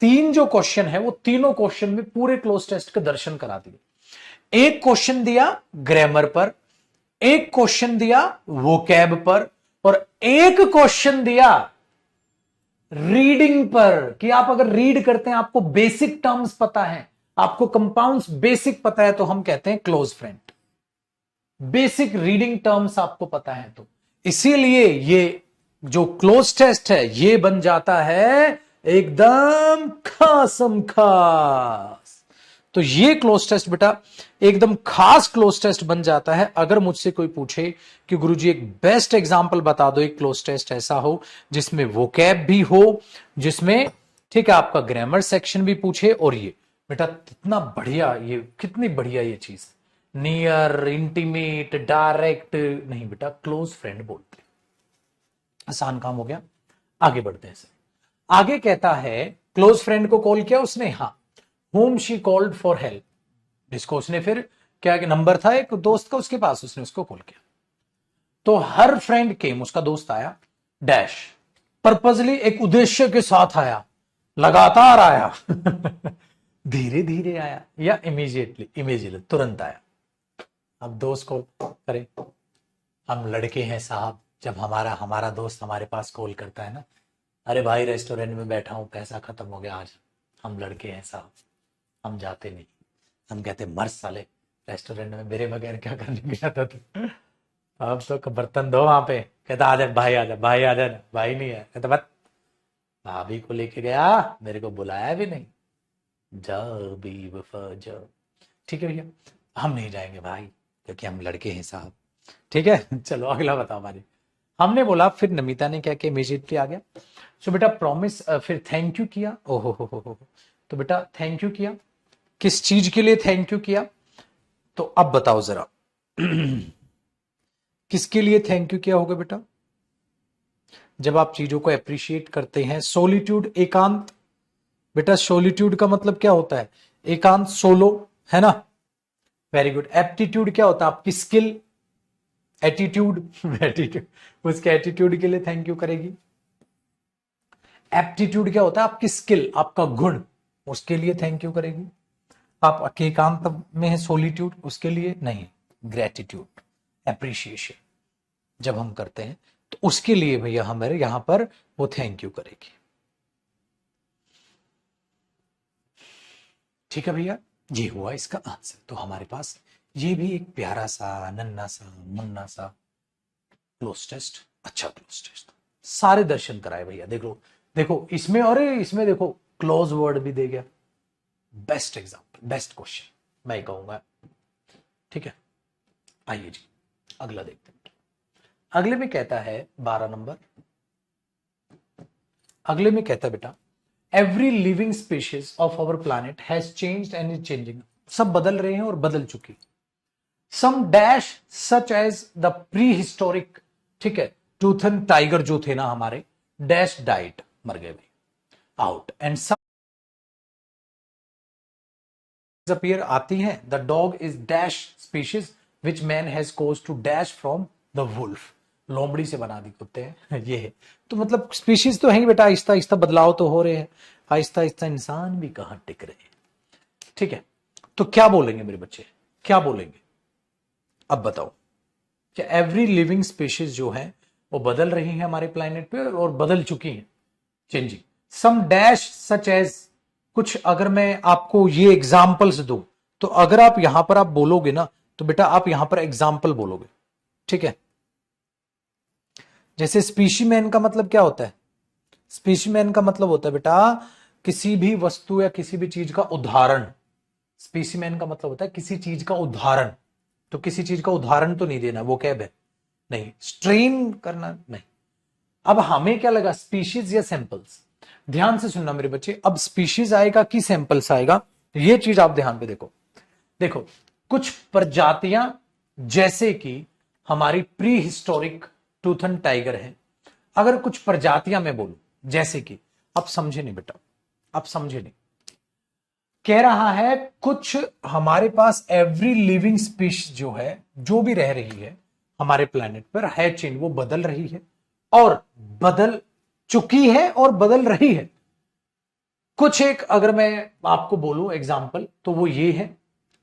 3 जो क्वेश्चन है वो तीनों क्वेश्चन में पूरे क्लोज टेस्ट के दर्शन करा दिए। एक क्वेश्चन दिया ग्रामर पर, एक क्वेश्चन दिया वोकैब पर, और एक क्वेश्चन दिया रीडिंग पर, कि आप अगर रीड करते हैं, आपको बेसिक टर्म्स पता है, आपको कंपाउंड्स बेसिक पता है, तो हम कहते हैं close friend. Basic reading terms आपको पता है, तो इसीलिए ये जो क्लोज टेस्ट है ये बन जाता है एकदम खासम खास। तो ये क्लोज टेस्ट बेटा एकदम खास क्लोज टेस्ट बन जाता है। अगर मुझसे कोई पूछे कि गुरुजी एक बेस्ट एग्जांपल बता दो, एक क्लोज टेस्ट ऐसा हो जिसमें वोकैब भी हो, जिसमें ठीक है आपका ग्रामर सेक्शन भी पूछे, और ये बेटा कितना बढ़िया, ये कितनी बढ़िया ये चीज, नियर, इंटीमेट, डायरेक्ट नहीं बेटा, क्लोज फ्रेंड बोलते। आसान काम हो गया, आगे बढ़ते हैं सर। आगे कहता है क्लोज फ्रेंड को कॉल किया उसने, हाँ, whom she called for help, जिसको उसने फिर क्या नंबर था एक दोस्त का उसके पास, उसने उसको कॉल किया। तो हर फ्रेंड केम, उसका दोस्त आया, डैश, पर्पजली एक उद्देश्य के साथ आया, लगातार आया धीरे धीरे आया, या इमीजिएटली तुरंत आया। अब दोस्त कॉल करे, हम लड़के हैं साहब, जब हमारा हमारा दोस्त हमारे पास कॉल करता है ना, अरे भाई रेस्टोरेंट में बैठा हूं, पैसा खत्म हो गया आज, हम लड़के हैं साहब, हम जाते नहीं, हम कहते मर साले, रेस्टोरेंट में मेरे बगैर क्या करने गया था तू अब तो बर्तन धो वहां पे। कहता आ जा भाई, आ जा भाई, आ जा ना, भाई नहीं है। कहता बस भाभी को लेके गया, मेरे को बुलाया भी नहीं। जाओ बेवफा जाओ। ठीक है भैया, हम नहीं जाएंगे भाई, क्योंकि हम लड़के हैं साहब। ठीक है चलो अगला बताओ हमारी। हमने बोला, फिर नमिता ने क्या किया, इमीजिएटली आ गया। सो बेटा प्रॉमिस, फिर थैंक यू किया। ओहो हो। तो बेटा थैंक यू किया, किस चीज के लिए थैंक यू किया? तो अब बताओ जरा किसके लिए थैंक यू किया होगा बेटा? जब आप चीजों को अप्रिशिएट करते हैं, सोलिट्यूड, एकांत। बेटा सोलिट्यूड का मतलब क्या होता है? एकांत, सोलो, है ना? Very good. एप्टीट्यूड क्या होता है? आपकी स्किल। एटीट्यूड एटीट्यूड, उसके एटीट्यूड के लिए थैंक यू करेगी। एप्टीट्यूड क्या होता है? आपकी स्किल, आपका गुण, उसके लिए थैंक यू करेगी। आप एकांत में है, सोलिट्यूड, उसके लिए नहीं। ग्रेटिट्यूड, एप्रिशिएशन जब हम करते हैं तो उसके लिए भैया हमारे यहां पर वो थैंक यू करेगी। ठीक है भैया, ये हुआ इसका आंसर। तो हमारे पास ये भी एक प्यारा सा, नन्ना सा, मुन्ना सा क्लोज टेस्ट, अच्छा क्लोज टेस्ट, सारे दर्शन कराए भैया। देखो देखो इसमें, अरे इसमें देखो क्लोज वर्ड भी दे गया। बेस्ट एग्जाम्पल, बेस्ट क्वेश्चन मैं कहूंगा। ठीक है, आइए जी अगला देखते हैं। अगले में कहता है 12 नंबर। अगले में कहता है बेटा, every living species of our planet has changed and is changing. सब बदल रहे हैं और बदल चुकी। Some dash such as the prehistoric, ठीक है, टूथन टाइगर जो थे ना हमारे, डैश डाइट, मर गए भाई, आउट। एंड सम अपीयर, आती हैं। The dog is dash species which man has cause to dash from the wolf. लोमड़ी से बना दी कुत्ते हैं ये है। तो मतलब स्पीशीज तो है ही बेटा, आहिस्ता आहिस्ता बदलाव तो हो रहे हैं, आहिस्ता आहिस्ता इंसान भी कहां टिक रहे हैं। ठीक है, तो क्या बोलेंगे मेरे बच्चे, क्या बोलेंगे? अब बताओ कि एवरी लिविंग स्पीशीज जो है वो बदल रही है हमारे प्लेनेट पे और बदल चुकी हैं, चेंजिंग। सम डैश सच एज, कुछ अगर मैं आपको ये एग्जाम्पल्स दूं, तो अगर आप यहां पर आप बोलोगे ना, तो बेटा आप यहां पर एग्जाम्पल बोलोगे। ठीक है, जैसे स्पीशीमैन का मतलब क्या होता है? स्पीशीमैन का मतलब होता है बेटा किसी भी वस्तु या किसी भी चीज का उदाहरण। स्पीशीमैन का मतलब होता है किसी चीज का उदाहरण। तो किसी चीज का उदाहरण तो नहीं देना, वो कैब है नहीं, स्ट्रेन करना नहीं। अब हमें क्या लगा, स्पीशीज या सैंपल्स? ध्यान से सुनना मेरे बच्चे, अब स्पीशीज आएगा कि सैंपल्स आएगा, ये चीज आप ध्यान पे देखो। देखो कुछ प्रजातियां, जैसे कि हमारी प्री हिस्टोरिक टूथन टाइगर है। अगर कुछ प्रजातियां मैं बोलूं, जैसे कि, आप समझे नहीं बेटा, आप समझे नहीं, कह रहा है कुछ हमारे पास एवरी लिविंग स्पीशीज जो है, जो भी रह रही है हमारे प्लेनेट पर, है चेंज, वो बदल रही है और बदल चुकी है और बदल रही है। कुछ एक अगर मैं आपको बोलूं एग्जाम्पल, तो वो ये है।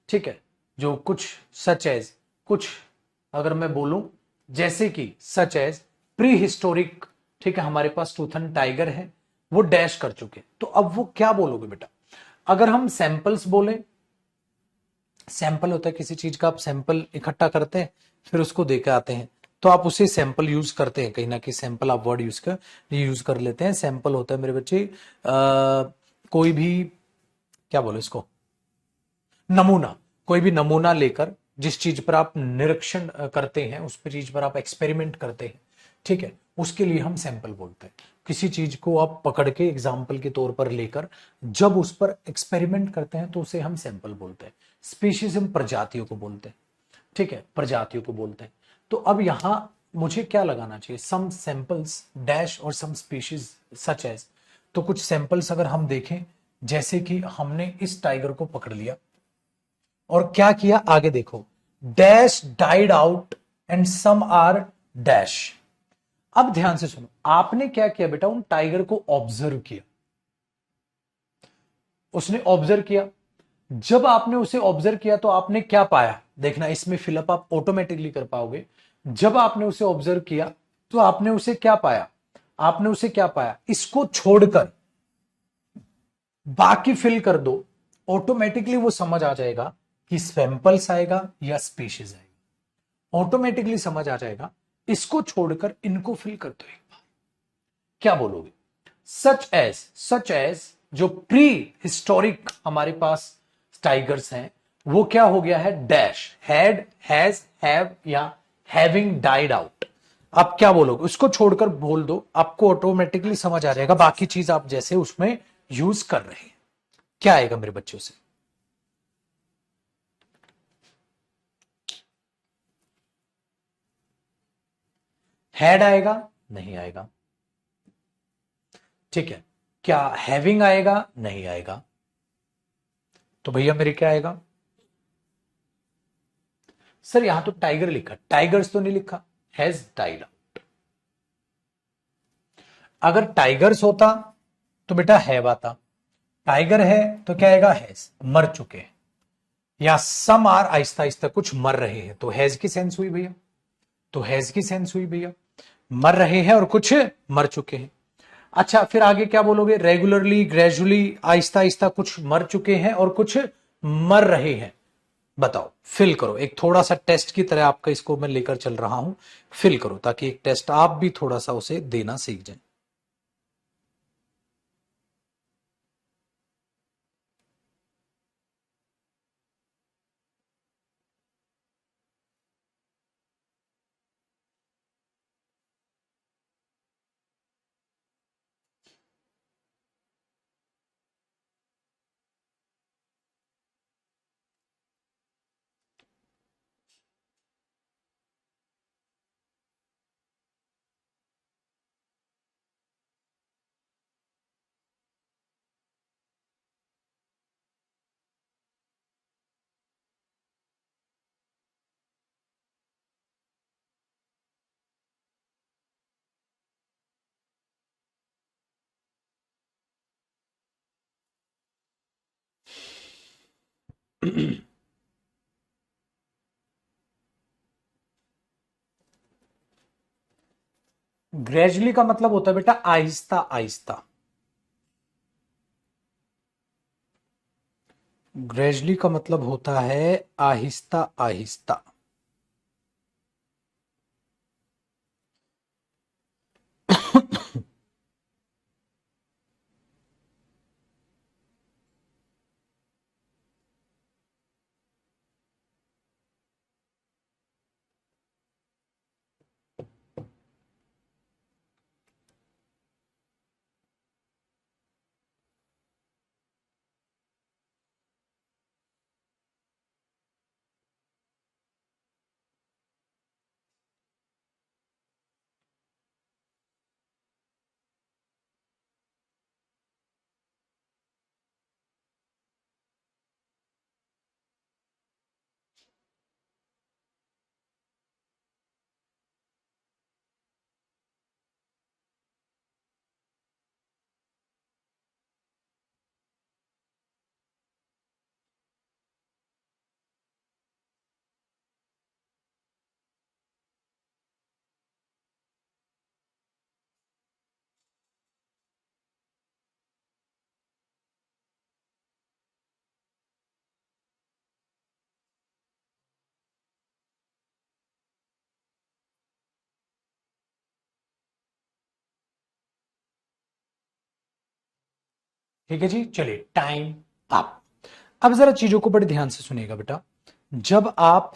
ठीक है, जो कुछ सच एज, कुछ अगर मैं बोलूं जैसे कि सच एज प्री हिस्टोरिक, ठीक है, हमारे पास टूथन टाइगर है, वो डैश कर चुके। तो अब वो क्या बोलोगे बेटा? अगर हम सैंपल्स बोले, सैंपल होता है किसी चीज का, आप सैंपल इकट्ठा करते हैं फिर उसको देकर आते हैं, तो आप उसे सैंपल यूज करते हैं, कहीं ना कहीं सैंपल आप वर्ड यूज कर लेते हैं। सैंपल होता है मेरे बच्चे कोई भी, क्या बोलो इसको, नमूना। कोई भी नमूना लेकर जिस चीज पर आप निरीक्षण करते हैं, उस पर चीज पर आप एक्सपेरिमेंट करते हैं, ठीक है, उसके लिए हम सैंपल बोलते हैं। किसी चीज को आप पकड़ के एग्जाम्पल के तौर पर लेकर जब उस पर एक्सपेरिमेंट करते हैं तो उसे हम सैंपल बोलते हैं। स्पीशीज हम प्रजातियों को बोलते हैं। ठीक है, प्रजातियों को बोलते हैं। तो अब यहां मुझे क्या लगाना चाहिए? सम सैंपल्स डैश और सम स्पीशीज सच एज। तो कुछ सैंपल्स अगर हम देखें, जैसे कि हमने इस टाइगर को पकड़ लिया और क्या किया, आगे देखो, dash died out and some are dash. अब ध्यान से सुनो, आपने क्या किया बेटा, उन टाइगर को ऑब्जर्व किया। उसने ऑब्जर्व किया, जब आपने उसे ऑब्जर्व किया तो आपने क्या पाया? देखना, इसमें फिलअप आप ऑटोमेटिकली कर पाओगे। जब आपने उसे ऑब्जर्व किया तो आपने उसे क्या पाया? आपने उसे क्या पाया? इसको छोड़कर बाकी फिल कर दो, ऑटोमेटिकली वो समझ आ जाएगा कि सैंपल्स आएगा या स्पीशीज आएगा। ऑटोमेटिकली समझ आ जाएगा। इसको छोड़कर इनको फिल कर दो एक बार। क्या बोलोगे? सच एज जो प्री हिस्टोरिक हमारे पास टाइगर्स हैं, वो क्या हो गया है? डैश, हैड, हैज, हैव या हैविंग डाइड आउट। आप क्या बोलोगे? उसको छोड़कर बोल दो, आपको ऑटोमेटिकली समझ आ जाएगा। बाकी चीज आप जैसे उसमें यूज कर रहे हैं। क्या आएगा मेरे बच्चों से? हैड आएगा? नहीं आएगा। ठीक है। क्या हैविंग आएगा? नहीं आएगा। तो भैया मेरे क्या आएगा? सर यहां तो टाइगर लिखा, टाइगर्स तो नहीं लिखा, हैज डाइड आउट। अगर टाइगर्स होता तो बेटा हैव आता, टाइगर है तो क्या आएगा? हैज, मर चुके हैं। या सम आर, आहिस्ता आहिस्ता कुछ मर रहे हैं, तो हैज की सेंस हुई भैया, तो हैज की सेंस हुई भैया, मर रहे हैं और कुछ मर चुके हैं। अच्छा फिर आगे क्या बोलोगे? रेगुलरली, ग्रेजुअली, आहिस्ता आहिस्ता कुछ मर चुके हैं और कुछ मर रहे हैं। बताओ, फिल करो। एक थोड़ा सा टेस्ट की तरह आपका इसको मैं लेकर चल रहा हूं, फिल करो ताकि एक टेस्ट आप भी थोड़ा सा उसे देना सीख जाए। ग्रेजुअली का मतलब होता है बेटा आहिस्ता आहिस्ता। ग्रेजुअली का मतलब होता है आहिस्ता आहिस्ता। ठीक है जी, चलिए टाइम अप। अब जरा चीजों को बड़े ध्यान से सुनिएगा बेटा। जब आप,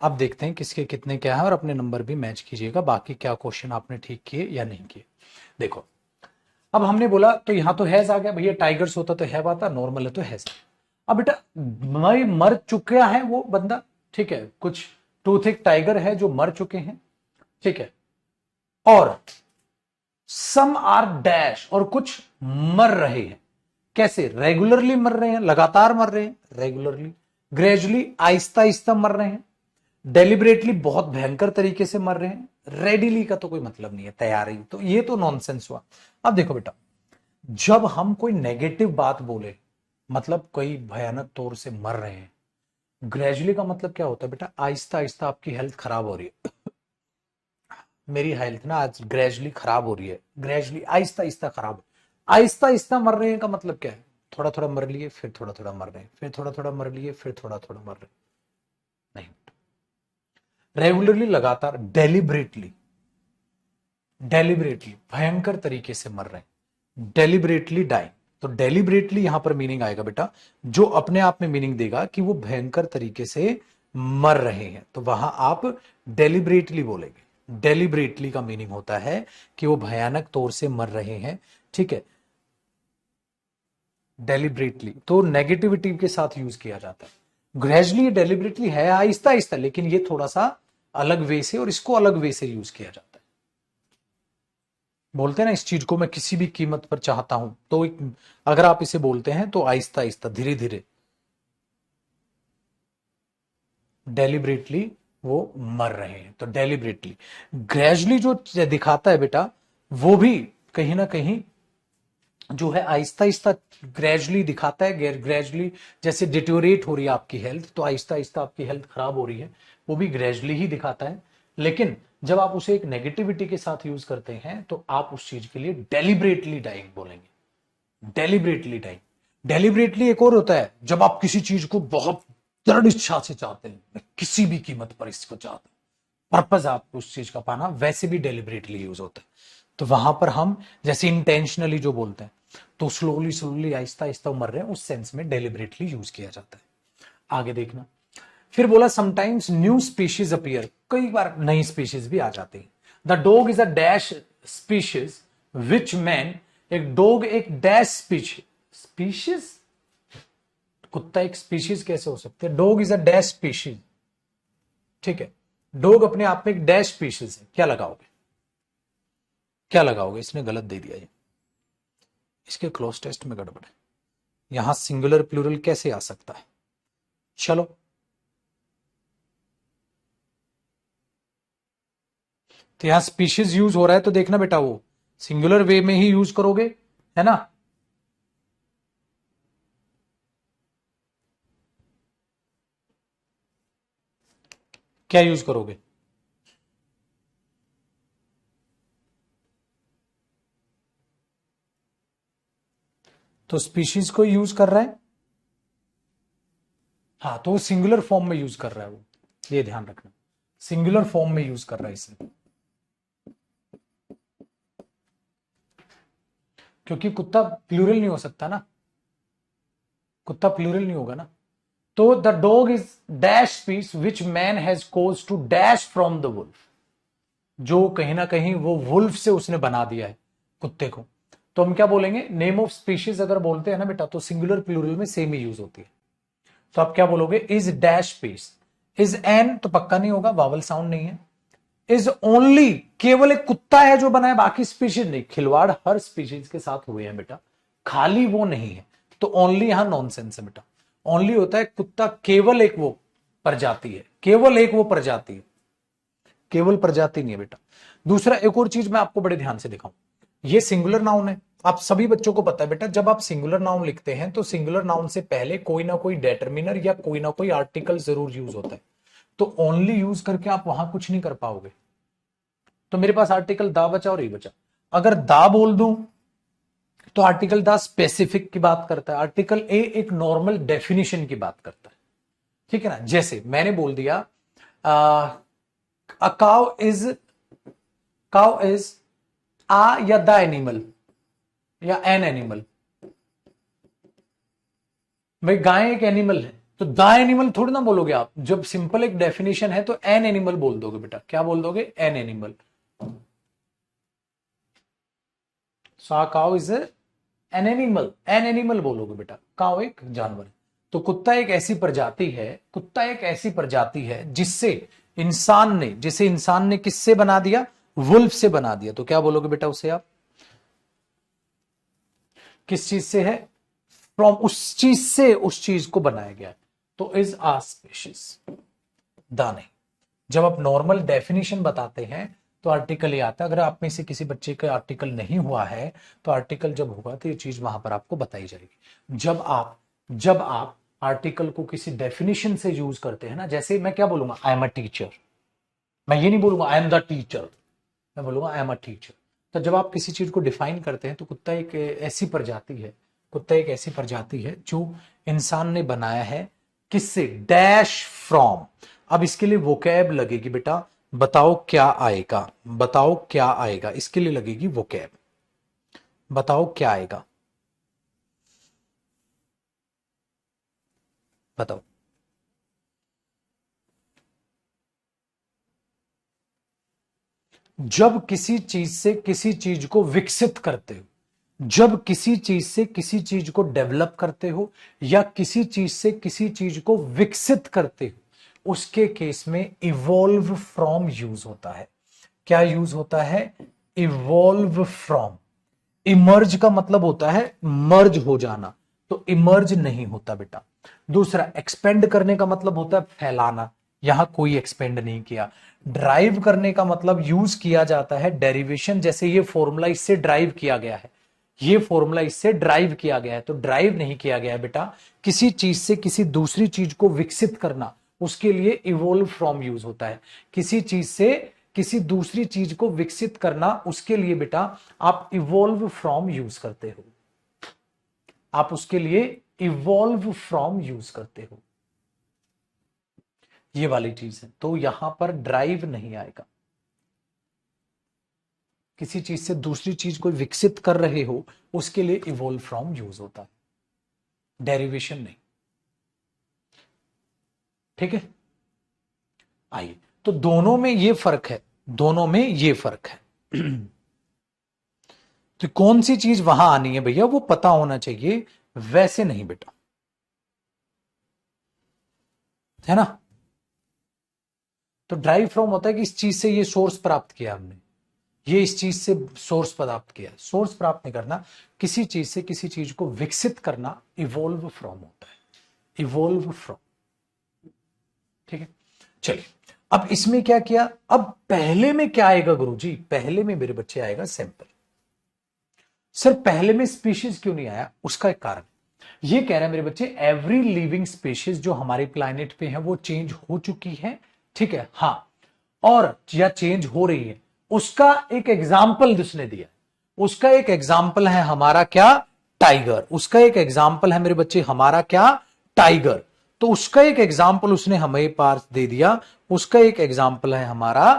अब देखते हैं किसके कितने क्या है और अपने नंबर भी मैच कीजिएगा, बाकी क्या क्वेश्चन आपने ठीक किए या नहीं किए। देखो, अब हमने बोला तो यहां तो हैज आ गया भैया, टाइगर्स होता तो हैव आता, नॉर्मल है तो हैज। अब बेटा मर चुका है वो बंदा, ठीक है, कुछ टूथ एक टाइगर है जो मर चुके हैं, ठीक है, और सम आर डैश, और कुछ मर रहे हैं। कैसे? रेगुलरली मर रहे हैं, लगातार मर रहे हैं, रेगुलरली, ग्रेजुअली, आहिस्ता आहिस्ता मर रहे हैं, डेलिबरेटली, बहुत भयंकर तरीके से मर रहे हैं, रेडिली का तो कोई मतलब नहीं है, तैयारी, तो ये तो नॉनसेंस हुआ। अब देखो बेटा, जब हम कोई नेगेटिव बात बोले, मतलब कोई भयानक तौर से मर रहे हैं, ग्रेजुअली का मतलब क्या होता है बेटा? आहिस्ता आहिस्ता आपकी हेल्थ खराब हो रही है। मेरी हेल्थ ना आज ग्रेजुअली खराब हो रही है, ग्रेजुअली, आहिस्ता आहिस्ता खराब, आहिस्ता आहिस्ता मर रहे हैं का मतलब क्या है? थोड़ा थोड़ा मर लिए, फिर थोड़ा थोड़ा मर रहे हैं, फिर थोड़ा थोड़ा मर लिए, फिर थोड़ा थोड़ा मर रहे हैं। नहीं, रेगुलरली, लगातार, डेलिबरेटली, डेलिबरेटली भयंकर तरीके से मर रहे हैं, डेलिबरेटली डाइंग। तो डेलिबरेटली यहां पर मीनिंग आएगा बेटा, जो अपने आप में मीनिंग देगा कि वो भयंकर तरीके से मर रहे हैं, तो वहां आप डेलिबरेटली बोलेंगे। डेलिबरेटली का मीनिंग होता है कि वो भयानक तौर से मर रहे हैं, ठीक है। डेलिबरेटली तो नेगेटिविटी के साथ यूज किया जाता है। ग्रेजुअली डेलिबरेटली है आहिस्ता आहिस्ता, लेकिन ये थोड़ा सा अलग वे से और इसको अलग वे से यूज किया जाता है। बोलते हैं ना, इस चीज को मैं किसी भी कीमत पर चाहता हूं, तो अगर आप इसे बोलते हैं तो आहिस्ता आहिस्ता, धीरे धीरे, डेलिबरेटली वो मर रहे हैं, तो डेलिबरेटली। ग्रेजुअली जो दिखाता है बेटा, वो भी कहीं ना कहीं जो है आहिस्ता आहिस्ता ग्रेजुअली दिखाता है। ग्रेजुअली जैसे डिटोरेट हो रही है आपकी हेल्थ, तो आहिस्ता आहिस्ता आपकी हेल्थ खराब हो रही है, वो भी ग्रेजुअली ही दिखाता है। लेकिन जब आप उसे एक नेगेटिविटी के साथ यूज करते हैं, तो आप उस चीज के लिए डेलिबरेटली डाइंग बोलेंगे। Deliberately dying. डेलिबरेटली एक और होता है, जब आप किसी चीज को बहुत दृढ़ इच्छा से चाहते हैं, मैं किसी भी कीमत पर इसको चाहता हूं, पर्पज आपको उस चीज का पाना, वैसे भी डेलिबरेटली यूज होता है। तो वहां पर हम जैसे इंटेंशनली जो बोलते हैं, तो स्लोली स्लोली आहिस्ता आहिस्ता मर रहे हैं, उस सेंस में डेलिबरेटली यूज किया जाता है। आगे देखना, फिर बोला समटाइम्स न्यू स्पीशीज अपीयर, कई बार नई स्पीशीज भी आ जाती है। The dog is a dash species which man, एक डॉग एक डैश स्पीशीज, कुत्ता एक स्पीशीज कैसे हो सकते हैं? Dog is a dash species, ठीक है। डॉग अपने आप में एक डैश स्पीशीज है, क्या लगाओगे? क्या लगाओगे? इसने गलत दे दिया, ये इसके क्लोज टेस्ट में गड़बड़ है। यहां सिंगुलर प्लूरल कैसे आ सकता है? चलो, तो यहां स्पीशीज यूज हो रहा है, तो देखना बेटा वो सिंगुलर वे में ही यूज करोगे, है ना। क्या यूज करोगे? तो स्पीशीज को यूज कर रहा है, हाँ, तो वो सिंगुलर फॉर्म में यूज कर रहा है, वो ये ध्यान रखना, सिंगुलर फॉर्म में यूज कर रहा है इसे, क्योंकि कुत्ता प्लूरल नहीं हो सकता ना, कुत्ता प्लूरल नहीं होगा ना। तो the dog is dash speech which man has cause to dash from the wolf, जो कहीं ना कहीं वो वुल्फ से उसने बना दिया है कुत्ते को। तो हम क्या बोलेंगे? नेम ऑफ स्पीशीज अगर बोलते हैं ना बेटा, तो सिंगुलर प्लूरल में सेम ही यूज होती है। तो आप क्या बोलोगे? इज डैश स्पीस, इज एन तो पक्का नहीं होगा, वावल साउंड नहीं है। इज ओनली, केवल एक कुत्ता है जो बना है, बाकी स्पीशीज नहीं। खिलवाड़ हर स्पीशीज के साथ हुए हैं बेटा, खाली वो नहीं है। तो ओनली यहां नॉनसेंस है बेटा। ओनली होता है कुत्ता केवल एक वो प्रजाति है, केवल एक वो प्रजाति है, केवल प्रजाति नहीं है बेटा। दूसरा, एक और चीज मैं आपको बड़े ध्यान से दिखाऊं, ये सिंगुलर नाउन है, आप सभी बच्चों को पता है बेटा, जब आप सिंगुलर नाउन लिखते हैं तो सिंगुलर नाउन से पहले कोई ना कोई डेटर्मिनर या कोई ना कोई आर्टिकल जरूर यूज होता है। तो ओनली यूज करके आप वहां कुछ नहीं कर पाओगे। तो मेरे पास आर्टिकल दा बचा और ये बचा, अगर दा बोल दूं तो आर्टिकल दा स्पेसिफिक की बात करता है, आर्टिकल ए एक नॉर्मल डेफिनेशन की बात करता है, ठीक है ना। जैसे मैंने बोल दिया अ काउ इज आ या द एनिमल या एन एनिमल, भाई गाय एक एनिमल है, तो द एनिमल थोड़ी ना बोलोगे आप। जब सिंपल एक डेफिनेशन है तो एन एनिमल बोल दोगे बेटा। क्या बोल दोगे? An animal. So cow is an animal, an animal बोलोगे बेटा, काउ एक जानवर है। तो कुत्ता एक ऐसी प्रजाति है, कुत्ता एक ऐसी प्रजाति है जिसे इंसान ने किससे बना दिया? वुल्फ से बना दिया। तो क्या बोलोगे बेटा उसे आप? किस चीज से है? फ्रॉम, उस चीज से उस चीज को बनाया गया है, तो इज आ स्पीशीज, दाने। जब आप नॉर्मल डेफिनेशन बताते हैं तो आर्टिकल ये आता है। अगर आप में से किसी बच्चे का आर्टिकल नहीं हुआ है, तो आर्टिकल जब होगा तो ये चीज वहां पर आपको बताई जाएगी। जब आप आर्टिकल को किसी डेफिनेशन से यूज करते हैं ना, जैसे मैं क्या बोलूंगा? आई एम अ टीचर, मैं ये नहीं बोलूंगा आई एम द टीचर, मैं बोलूंगा आई एम अ टीचर। तो जब आप किसी चीज को डिफाइन करते हैं, तो कुत्ता एक ऐसी प्रजाति है, कुत्ता एक ऐसी प्रजाति है जो इंसान ने बनाया है, किससे? Dash from. अब इसके लिए वोकैब लगेगी बेटा, बताओ क्या आएगा, बताओ क्या आएगा, इसके लिए लगेगी वोकैब, बताओ क्या आएगा, बताओ। जब किसी चीज से किसी चीज को विकसित करते हो, जब किसी चीज से किसी चीज को डेवलप करते हो या किसी चीज से किसी चीज को विकसित करते हो, उसके केस में इवॉल्व फ्रॉम यूज होता है। क्या यूज होता है? Evolve from. इमर्ज का मतलब होता है मर्ज हो जाना, तो इमर्ज नहीं होता बेटा। दूसरा, एक्सपेंड करने का मतलब होता है फैलाना, यहां कोई एक्सपेंड नहीं किया। ड्राइव करने का मतलब यूज किया जाता है डेरिवेशन, जैसे ये फॉर्मूला इससे ड्राइव किया गया है, ये फॉर्मूला इससे ड्राइव किया गया है, तो ड्राइव नहीं किया गया है बेटा। किसी चीज से किसी दूसरी चीज को विकसित करना, उसके लिए इवोल्व फ्रॉम यूज होता है। किसी चीज से किसी दूसरी चीज को विकसित करना, उसके लिए बेटा आप इवोल्व फ्रॉम यूज करते हो, आप उसके लिए इवॉल्व फ्रॉम यूज करते हो, ये वाली चीज है। तो यहां पर ड्राइव नहीं आएगा। किसी चीज से दूसरी चीज को विकसित कर रहे हो, उसके लिए इवॉल्व फ्रॉम यूज होता है, डेरिवेशन नहीं। ठीक है, आइए, तो दोनों में ये फर्क है, दोनों में ये फर्क है। तो कौन सी चीज वहां आनी है भैया, वो पता होना चाहिए, वैसे नहीं बेटा, है ना। तो ड्राइव फ्रॉम होता है कि इस चीज से ये सोर्स प्राप्त किया हमने, ये इस चीज से सोर्स प्राप्त किया। सोर्स प्राप्त नहीं करना, किसी चीज से किसी चीज को विकसित करना इवोल्व फ्रॉम होता है, इवोल्व फ्रॉम। ठीक है, चलिए, अब इसमें क्या किया, अब पहले में क्या आएगा गुरुजी? पहले में मेरे बच्चे आएगा सैंपल। सर पहले में स्पीशीज क्यों नहीं आया? उसका एक कारण, ये कह रहे हैं मेरे बच्चे, एवरी लिविंग स्पीशीज जो हमारे प्लैनेट पे है वो चेंज हो चुकी है, ठीक है, हाँ, और या चेंज हो रही है। उसका एक एग्जाम्पल जिसने दिया, उसका एक एग्जाम्पल है हमारा क्या? टाइगर। उसका एक एग्जाम्पल है मेरे बच्चे हमारा क्या? टाइगर। तो उसका एक एग्जाम्पल उसने हमें पास दे दिया, उसका एक एग्जाम्पल है हमारा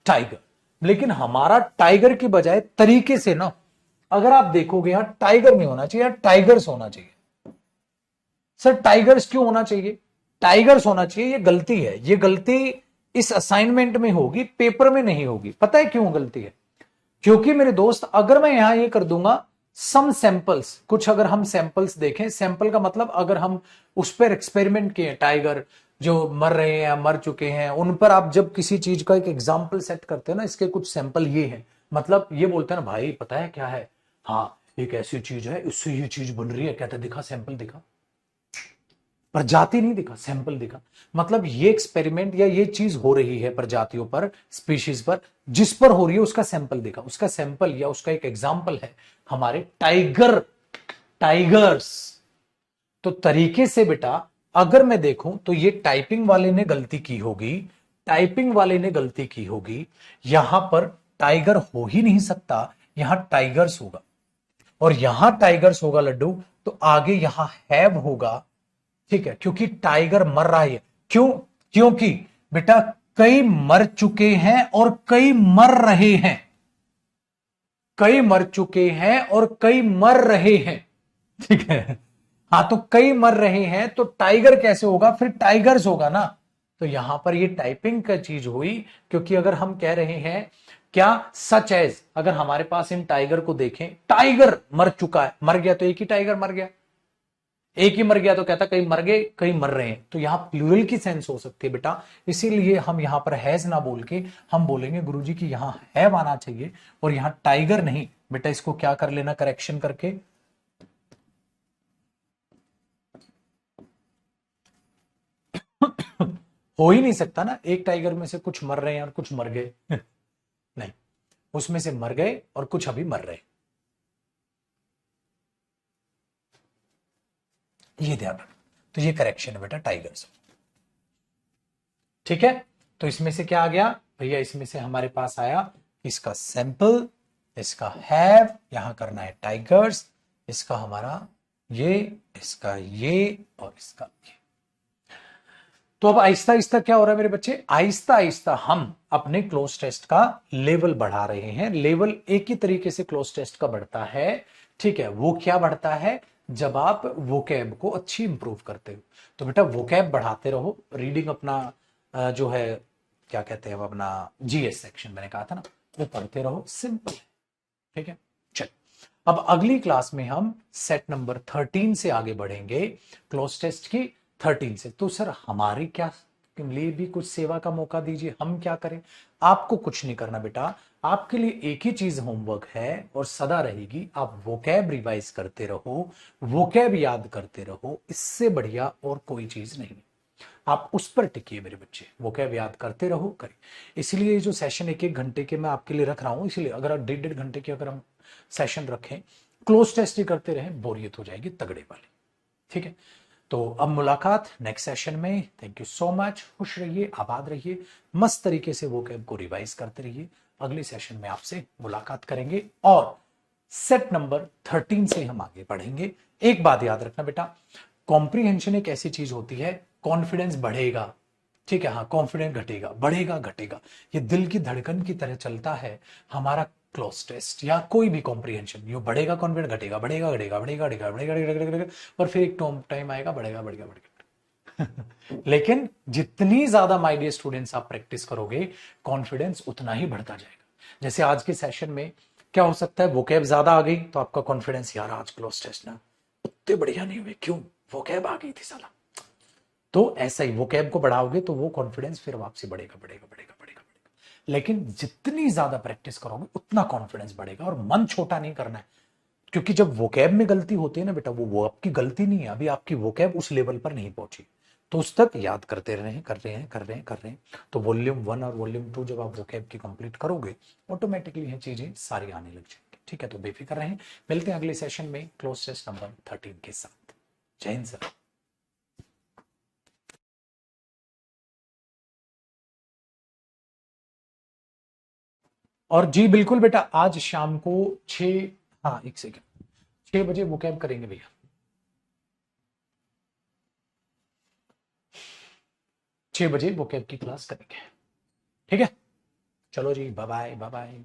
टाइगर। लेकिन हमारा टाइगर की बजाय तरीके से ना, अगर आप देखोगे यहां टाइगर नहीं होना चाहिए, टाइगर्स होना चाहिए। सर टाइगर्स क्यों होना चाहिए? टाइगर्स होना चाहिए, ये गलती है, ये गलती इस असाइनमेंट में होगी, पेपर में नहीं होगी। पता है क्यों गलती है? क्योंकि मेरे दोस्त, अगर मैं यहां ये कर दूंगा सम सैंपल्स, कुछ अगर हम सैंपल्स देखें, सैंपल का मतलब अगर हम उस पर एक्सपेरिमेंट किए, टाइगर जो मर रहे हैं या मर चुके हैं, उन पर आप जब किसी चीज का एक एग्जाम्पल सेट करते हैं ना, इसके कुछ सैंपल ये हैं, मतलब ये बोलते हैं ना भाई पता है क्या है, हाँ एक ऐसी चीज है इससे ये चीज बन रही है, कहते दिखा सैंपल दिखा, प्रजाति नहीं दिखा, सैंपल दिखा। मतलब ये एक्सपेरिमेंट या ये चीज हो रही है प्रजातियों पर, स्पीशीज पर, जिस पर हो रही है उसका सैंपल दिखा, उसका सैंपल या उसका एक एग्जाम्पल है हमारे टाइगर, टाइगर्स। तो तरीके से बेटा अगर मैं देखूं तो ये टाइपिंग वाले ने गलती की होगी, टाइपिंग वाले ने गलती की होगी, यहां पर टाइगर हो ही नहीं सकता, यहां टाइगर्स होगा, और यहां टाइगर्स होगा लड्डू, तो आगे यहां हैव होगा। ठीक है, क्योंकि टाइगर मर रहा है, क्यों? क्योंकि बेटा कई मर चुके हैं और कई मर रहे हैं, कई मर चुके हैं और कई मर रहे हैं, ठीक है। हाँ, तो कई मर रहे हैं तो टाइगर कैसे होगा? फिर टाइगर्स होगा ना। तो यहां पर ये टाइपिंग का चीज हुई, क्योंकि अगर हम कह रहे हैं क्या, सच एज, अगर हमारे पास इन टाइगर को देखें, टाइगर मर चुका है, मर गया तो एक ही टाइगर मर गया, एक ही मर गया तो कहता कई मर गए कई मर रहे हैं, तो यहां प्लूरल की सेंस हो सकती है बेटा। इसीलिए हम यहां पर हैज ना बोल के हम बोलेंगे गुरुजी की यहां हैव आना चाहिए, और यहां टाइगर नहीं बेटा। इसको क्या कर लेना करेक्शन करके, हो ही नहीं सकता ना, एक टाइगर में से कुछ मर रहे हैं और कुछ मर गए। नहीं, उसमें से मर गए और कुछ अभी मर रहे, ये ध्यान रखना। तो ये करेक्शन है बेटा टाइगर्स, ठीक है। तो इसमें से क्या आ गया भैया? इसमें से हमारे पास आया इसका सैंपल, इसका हैव, यहां करना है टाइगर्स, इसका हमारा ये, इसका ये और इसका ये। तो अब आहिस्ता आहिस्ता क्या हो रहा है मेरे बच्चे, आहिस्ता आहिस्ता हम अपने क्लोज टेस्ट का लेवल बढ़ा रहे हैं। लेवल एक ही तरीके से क्लोज टेस्ट का बढ़ता है, ठीक है। वो क्या बढ़ता है, जब आप वोकैब को अच्छी इंप्रूव करते हो। तो बेटा वोकैब बढ़ाते रहो, रीडिंग अपना जो है क्या कहते हैं वो अपना जीएस सेक्शन मैंने कहा था ना, वो पढ़ते रहो, सिंपल है, ठीक है। चल, अब अगली क्लास में हम सेट नंबर 13 से आगे बढ़ेंगे, क्लोज टेस्ट की 13 से। तो सर हमारी क्या लिए भी कुछ सेवा का मौका दीजिए, हम क्या करें। आपको कुछ नहीं करना बेटा, आपके लिए एक ही चीज होमवर्क है और सदा रहेगी, आप वोकैब रिवाइज करते रहो, वोकैब याद करते रहो, इससे बढ़िया और कोई चीज नहीं। आप उस पर टिकिए मेरे बच्चे, वोकैब याद करते रहो, करें। इसलिए ये जो सेशन एक एक घंटे के मैं आपके लिए रख रहा हूं, इसलिए अगर आप डेढ़ डेढ़ घंटे के अगर हम सेशन रखें, क्लोज टेस्ट ही करते रहें, बोरियत हो जाएगी तगड़े वाली, ठीक है। तो अब मुलाकात नेक्स्ट सेशन में। थैंक यू सो मच, खुश रहिए, आबाद रहिए, मस्त तरीके से वोकैब को रिवाइज करते रहिए। अगले सेशन में आपसे मुलाकात करेंगे और सेट नंबर 13 से हम आगे बढ़ेंगे। एक बात याद रखना बेटा, कॉम्प्रीहेंशन एक ऐसी चीज होती है, कॉन्फिडेंस बढ़ेगा, ठीक है, हाँ कॉन्फिडेंस घटेगा, बढ़ेगा घटेगा, ये दिल की धड़कन की तरह चलता है हमारा क्लोज टेस्ट या कोई भी कॉम्प्रीहेंशन, ये बढ़ेगा कॉन्फिडेंस, घटेगा बढ़ेगा घटेगा बढ़ेगा घटेगा बढ़ेगा बढ़ेगा बढ़ेगा, और फिर एक टाइम आएगा बढ़ेगा बढ़ेगा बढ़ेगा। लेकिन जितनी ज्यादा माय डियर स्टूडेंट्स आप प्रैक्टिस करोगे, कॉन्फिडेंस उतना ही बढ़ता जाएगा। जैसे आज के सेशन में क्या हो सकता है, वोकैब ज्यादा आ गई तो आपका कॉन्फिडेंस, यार आज क्लोज टेस्ट ना उतने बढ़िया नहीं हुए, क्यों, वोकैब आ गई थी साला। तो ऐसा ही वोकैब को बढ़ाओगे तो वो कॉन्फिडेंस फिर वापसी बढ़ेगा बढ़ेगा बढ़ेगा बढ़ेगा बढ़ेगा। लेकिन जितनी ज्यादा प्रैक्टिस करोगे उतना कॉन्फिडेंस बढ़ेगा, और मन छोटा नहीं करना है। क्योंकि जब वोकैब में गलती होती है ना बेटा, वो आपकी गलती नहीं है, अभी आपकी वोकैब उस लेवल पर नहीं पहुंची, तो उस तक याद करते रहे हैं, कर रहे हैं कर रहे हैं कर रहे हैं। तो वॉल्यूम 1 और वॉल्यूम 2 जब आप वोकैब की कंप्लीट करोगे, ऑटोमेटिकली ये चीजें सारी आने लग जाएंगी, ठीक है। तो बेफिक्र रहें, मिलते हैं अगले सेशन में क्लोज टेस्ट नंबर 13 के साथ। जय हिंद सर। और जी बिल्कुल बेटा, आज शाम को 6, हाँ एक सेकेंड, 6 बजे वो कैब करेंगे भैया। 6 बजे वो कैब की क्लास करेंगे, ठीक है। चलो जी, बाय बाय बाय बाय।